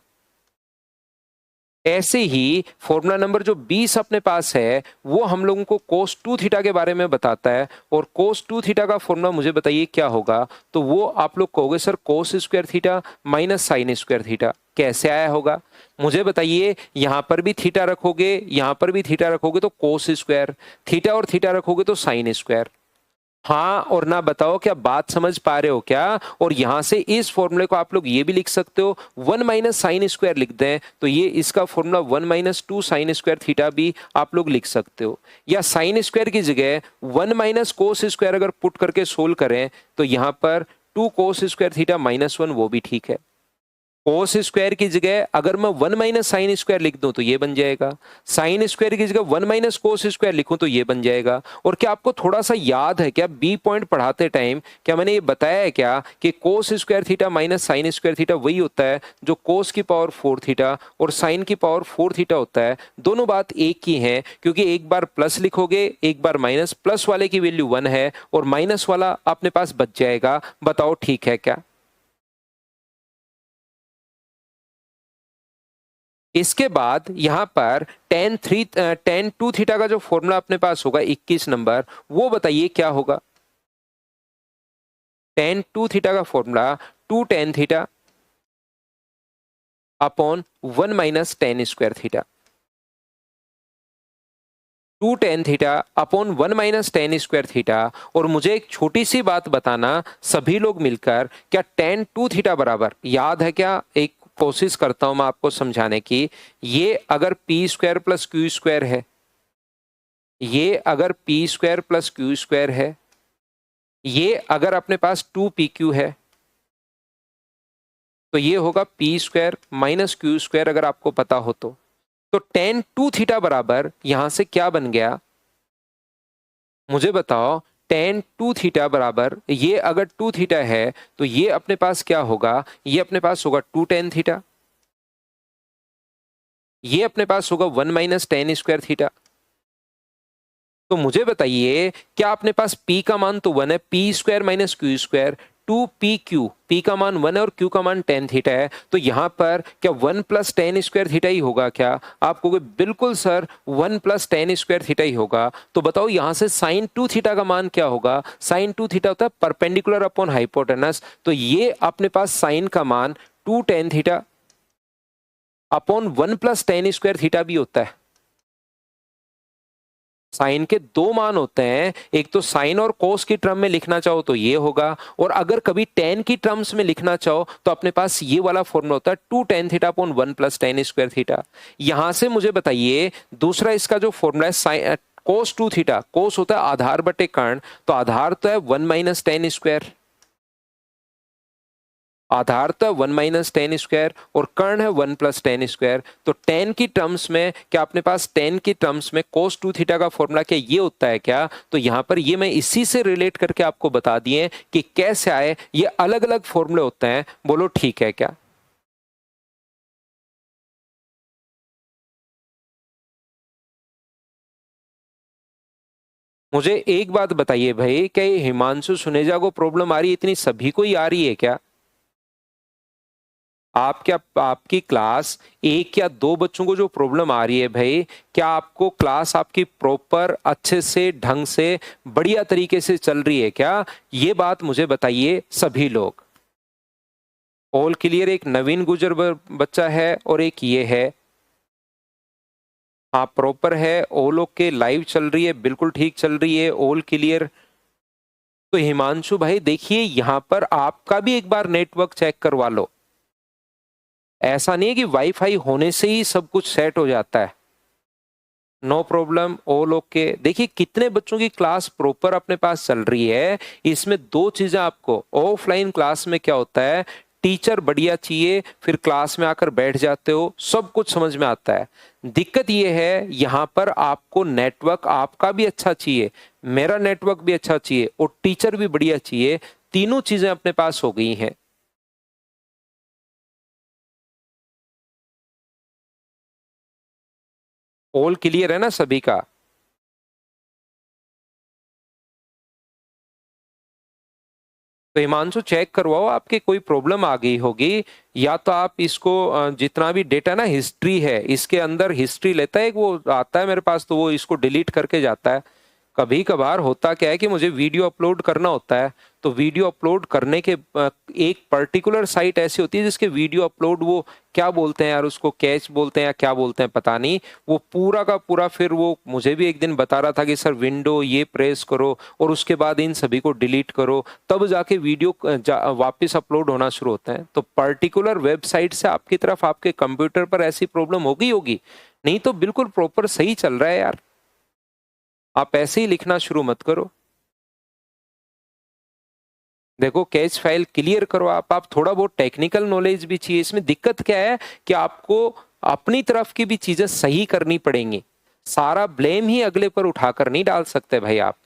ऐसे ही फॉर्मूला नंबर जो 20 अपने पास है वो हम लोगों को कोस 2 थीटा के बारे में बताता है, और कोस 2 थीटा का फॉर्मूला मुझे बताइए क्या होगा? तो वो आप लोग कहोगे सर कोस square theta minus sine square theta. कैसे आया होगा मुझे बताइए? यहां पर भी थीटा रखोगे, यहां पर भी थीटा रखोगे तो कोस स्क्वायर, थीटा और थीटा रखोगे तो साइन स्क्वायर। हाँ और ना, बताओ क्या बात समझ पा रहे हो क्या? और यहां से इस फॉर्मूले को आप लोग ये भी लिख सकते हो, 1 माइनस साइन स्क्वायर लिख दें तो ये इसका formula 1 minus 2 sine square theta भी आप लोग लिख सकते हो। या साइन स्क्वायर की जगह 1 माइनस कोस स्क्वायर अगर पुट करके सोल्व करें तो यहां पर 2 कोस स्क्वायर थीटा माइनस 1, वो भी ठीक है। कोस स्क्वायर की जगह अगर मैं 1 माइनस साइन स्क्वायर लिख दूं तो ये बन जाएगा, साइन स्क्वायर की जगह 1 माइनस कोस स्क्वायर लिखूं तो ये बन जाएगा। और क्या आपको थोड़ा सा याद है क्या, बी पॉइंट पढ़ाते टाइम क्या मैंने ये बताया है क्या कि कोस square theta minus sine square theta वही होता है जो कोस की पावर 4 थीटा और साइन की पावर 4 थीटा होता है। दोनों बात एक ही है, क्योंकि एक बार प्लस लिखोगे एक बार माइनस, प्लस वाले की वैल्यू 1 है और माइनस वाला अपने पास बच जाएगा। बताओ ठीक है क्या? इसके बाद यहां पर टेन 2 थीटा का जो फॉर्मूला अपने पास होगा 21 नंबर, वो बताइए क्या होगा? टेन 2 थीटा का formula 2 tan theta upon 1 minus ten square theta, 2 tan theta upon 1 minus ten square theta. और मुझे एक छोटी सी बात बताना सभी लोग मिलकर, क्या टेन 2 थीटा बराबर याद है क्या? एक कोशिश करता हूं मैं आपको समझाने की। ये अगर P square plus Q square है, ये अगर P square plus Q square है, ये अगर अपने पास 2pq है, तो ये होगा P square minus Q square अगर आपको पता हो तो टेन 2 थीटा बराबर यहां से क्या बन गया मुझे बताओ? टेन 2 थीटा बराबर, ये अगर 2 थीटा है तो ये अपने पास क्या होगा? ये अपने पास होगा 2 टेन थीटा, ये अपने पास होगा 1 माइनस टेन स्क्वायर थीटा। तो मुझे बताइए क्या अपने पास p का मान तो 1 है, P square minus Q square 2pq, p का मान 1 है और q का मान टेन थीटा है, तो यहां पर क्या 1 प्लस टेन स्क्वायर थीटा ही होगा क्या? आप कहोगे बिल्कुल sir 1 plus tan square theta ही होगा। तो बताओ यहां से साइन 2 थीटा का मान क्या होगा? साइन 2 थीटा होता है परपेंडिकुलर अपॉन हाइपोटेनस, तो ये अपने पास साइन का मान 2 tan theta upon 1 plus tan square theta भी होता है। साइन के दो मान होते हैं, एक तो साइन और कोस की टर्म में लिखना चाहो तो ये होगा, और अगर कभी टेन की टर्म्स में लिखना चाहो तो अपने पास ये वाला फॉर्मूला होता है 2 tan theta upon 1 plus tan square theta. यहां से मुझे बताइए दूसरा इसका जो फॉर्मूला है साइन कोस 2 थीटा, कोस होता है आधार बटे कर्ण, तो आधार तो है 1 माइनस टेन स्क्वायर, आधार तो है 1 माइनस टेन स्क्वायर और कर्ण है 1 प्लस टेन स्क्वायर। तो टेन की टर्म्स में क्या अपने पास टेन की टर्म्स में कोस 2 थीटा का फॉर्मूला क्या ये होता है क्या? तो यहां पर ये मैं इसी से रिलेट करके आपको बता दिए कि कैसे आए, ये अलग अलग फॉर्मूले होते हैं। बोलो ठीक है क्या? मुझे एक बात बताइए भाई, क्या ये हिमांशु सुनेजा को प्रॉब्लम आ रही है? इतनी सभी को ही आ रही है क्या? आप क्या आपकी क्लास एक या दो बच्चों को जो प्रॉब्लम आ रही है भाई, क्या आपको क्लास आपकी प्रॉपर अच्छे से ढंग से बढ़िया तरीके से चल रही है क्या? ये बात मुझे बताइए सभी लोग। All clear? एक नवीन गुजर बच्चा है और एक ये है। हाँ प्रॉपर है, ऑल ओके, लाइव चल रही है, बिल्कुल ठीक चल रही है, ऑल क्लियर। तो हिमांशु भाई देखिए यहां पर आपका भी एक बार नेटवर्क चेक करवा लो। ऐसा नहीं है कि वाईफाई होने से ही सब कुछ सेट हो जाता है। No problem, all okay. देखिए कितने बच्चों की क्लास प्रॉपर अपने पास चल रही है। इसमें दो चीजें आपको ऑफलाइन क्लास में क्या होता है, टीचर बढ़िया चाहिए, फिर क्लास में आकर बैठ जाते हो, सब कुछ समझ में आता है। दिक्कत ये है यहाँ पर आपको नेटवर्क आपका भी अच्छा चाहिए, मेरा नेटवर्क भी अच्छा चाहिए और टीचर भी बढ़िया चाहिए। तीनों चीजें अपने पास हो गई हैं। ऑल क्लियर है ना सभी का? तो हिमांशु चेक करवाओ, आपके कोई प्रॉब्लम आ गई होगी, या तो आप इसको जितना भी डेटा ना हिस्ट्री है, इसके अंदर हिस्ट्री लेता है, वो आता है मेरे पास, तो वो इसको डिलीट करके जाता है। कभी कभार होता क्या है कि मुझे वीडियो अपलोड करना होता है, तो वीडियो अपलोड करने के एक पर्टिकुलर साइट ऐसी होती है जिसके वीडियो अपलोड, वो क्या बोलते हैं यार उसको, कैच बोलते हैं या क्या बोलते हैं पता नहीं, वो पूरा का पूरा, फिर वो मुझे भी एक दिन बता रहा था कि सर विंडो ये प्रेस करो और उसके बाद इन सभी को डिलीट करो, तब जाके वीडियो वापस अपलोड होना शुरू होता है। तो पर्टिकुलर वेबसाइट से आपकी तरफ आपके कंप्यूटर पर ऐसी प्रॉब्लम होगी होगी, नहीं तो बिल्कुल प्रॉपर सही चल रहा है यार। आप ऐसे ही लिखना शुरू मत करो। देखो कैच फाइल क्लियर करो आप थोड़ा बहुत टेक्निकल नॉलेज भी चाहिए। इसमें दिक्कत क्या है कि आपको अपनी तरफ की भी चीजें सही करनी पड़ेंगी, सारा ब्लेम ही अगले पर उठाकर नहीं डाल सकते भाई आप।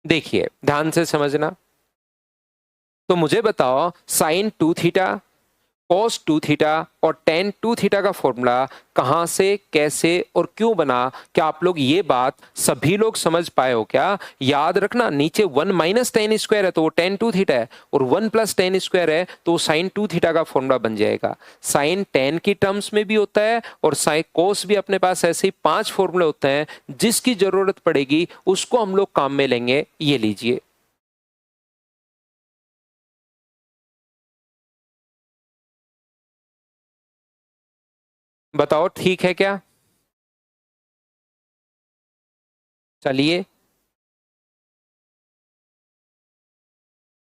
देखिए ध्यान से समझना, तो मुझे बताओ साइन 2 थीटा, कॉस 2 थीटा और टेन 2 थीटा का फॉर्मूला कहां से, कैसे और क्यों बना? क्या आप लोग ये बात सभी लोग समझ पाए हो क्या? याद रखना, नीचे 1 माइनस टेन स्क्वायर है तो वो टेन 2 थीटा है, और 1 प्लस टेन स्क्वायर है तो साइन 2 थीटा का फॉर्मूला बन जाएगा। साइन टेन की टर्म्स में भी होता है और साइन कोस भी, अपने पास ऐसे ही 5 फॉर्मूले होते हैं, जिसकी जरूरत पड़ेगी उसको हम लोग काम में लेंगे। ये लीजिए, बताओ ठीक है क्या? चलिए,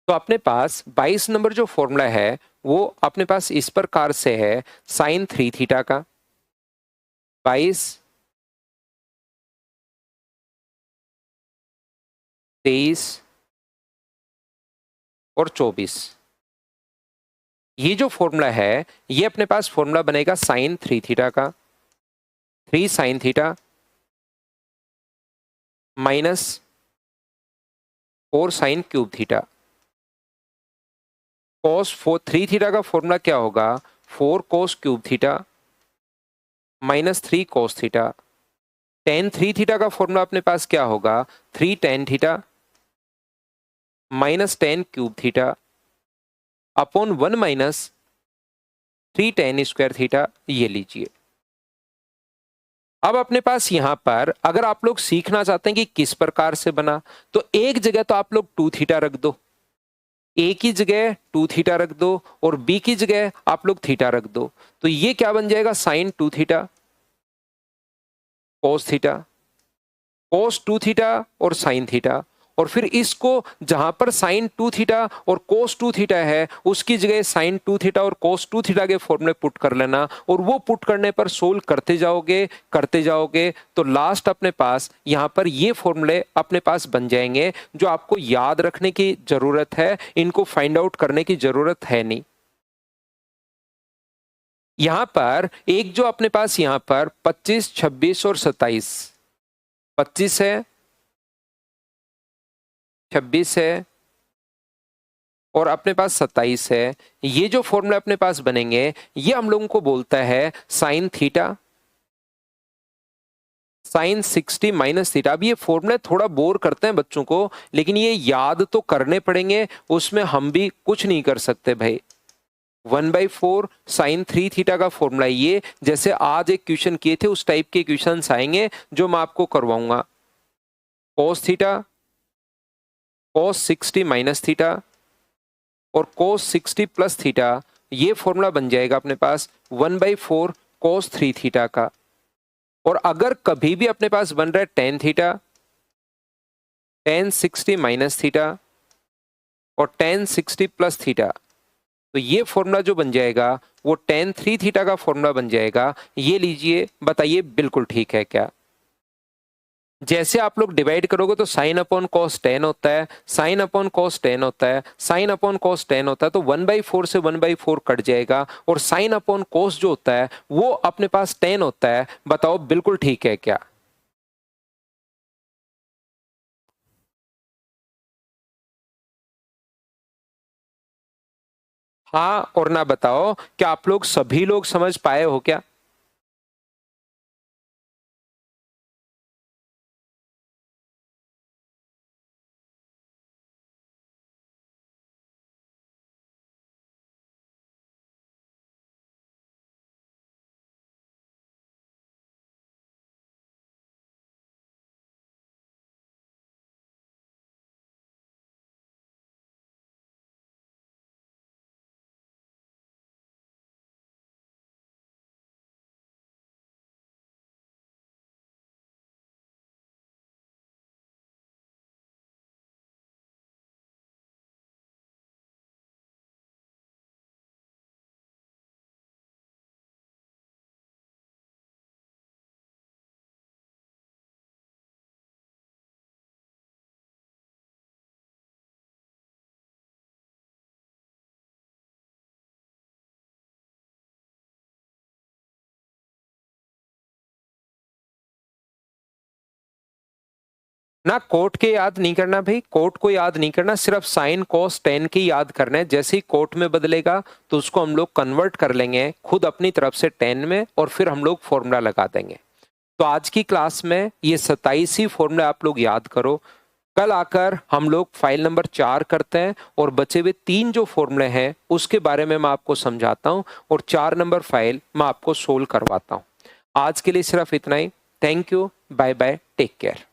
तो अपने पास 22 नंबर जो फॉर्मूला है वो अपने पास इस प्रकार से है, साइन 3 थीटा का 22, 23 और 24। ये जो फॉर्मूला है ये अपने पास फॉर्मूला बनेगा साइन 3 थीटा का, 3 sine theta minus 4 sine cube theta. Cos 3 theta का फॉर्मूला क्या होगा, 4 cos cube theta minus 3 cos theta. Ten 3 theta का फॉर्मूला अपने पास क्या होगा, 3 tan theta minus 10 cube theta upon 1 minus 3 tan square theta. ये लीजिए। अब अपने पास यहां पर अगर आप लोग सीखना चाहते हैं कि किस प्रकार से बना, तो एक जगह तो आप लोग 2 थीटा रख दो, ए की जगह 2 थीटा रख दो और बी की जगह आप लोग थीटा रख दो, तो ये क्या बन जाएगा, साइन 2 थीटा कोस थीटा, कोस 2 थीटा और साइन थीटा। और फिर इसको जहां पर साइन 2 थीटा और कोस 2 थीटा है उसकी जगह साइन 2 थीटा और कोस 2 थीटा के फॉर्मूले पुट कर लेना, और वो पुट करने पर सोल्व करते जाओगे तो लास्ट अपने पास यहां पर ये फॉर्मूले अपने पास बन जाएंगे, जो आपको याद रखने की जरूरत है, इनको फाइंड आउट करने की जरूरत है नहीं। यहां पर एक जो अपने पास यहां पर 25, 26 और 27, 25 है, 26 है और अपने पास 27 है, ये जो फॉर्मूला अपने पास बनेंगे ये हम लोगों को बोलता है sine theta sine 60 minus theta. अब ये फॉर्मूले थोड़ा बोर करते हैं बच्चों को, लेकिन ये याद तो करने पड़ेंगे, उसमें हम भी कुछ नहीं कर सकते भाई। 1/4 साइन 3 थीटा का फॉर्मूला ये, जैसे आज एक क्वेश्चन किए थे उस टाइप के क्वेश्चंस आएंगे जो मैं आपको करवाऊंगा। cos theta cos 60 minus theta और cos 60 प्लस थीटा, ये फॉर्मूला बन जाएगा अपने पास 1/4 cos 3 थीटा का। और अगर कभी भी अपने पास बन रहा है tan theta, ten 60 minus theta और टेन 60 प्लस थीटा, तो ये फॉर्मूला जो बन जाएगा वो टेन 3 थीटा का फॉर्मूला बन जाएगा। ये लीजिए, बताइए बिल्कुल ठीक है क्या? जैसे आप लोग डिवाइड करोगे तो साइन अपॉन कॉस 10 होता है, साइन अपॉन कॉस 10 होता है, साइन अपॉन कॉस 10 होता है, तो 1/4 से 1/4 कट जाएगा और साइन अपॉन कॉस जो होता है वो अपने पास 10 होता है। बताओ बिल्कुल ठीक है क्या? हाँ और ना बताओ, क्या आप लोग सभी लोग समझ पाए हो क्या? ना कोट के याद नहीं करना भाई, कोट को याद नहीं करना, सिर्फ साइन कॉस 10 की याद करना है। जैसे ही कोट में बदलेगा तो उसको हम लोग कन्वर्ट कर लेंगे खुद अपनी तरफ से 10 में और फिर हम लोग फॉर्मूला लगा देंगे। तो आज की क्लास में ये 27 ही फॉर्मूला आप लोग याद करो। कल आकर हम लोग फाइल नंबर 4 करते हैं और बचे हुए 3 जो फॉर्मूले हैं उसके बारे में मैं आपको समझाता हूं और 4 नंबर फाइल मैं आपको सोल्व करवाता हूं। आज के लिए सिर्फ इतना ही। Thank you, bye bye, take care.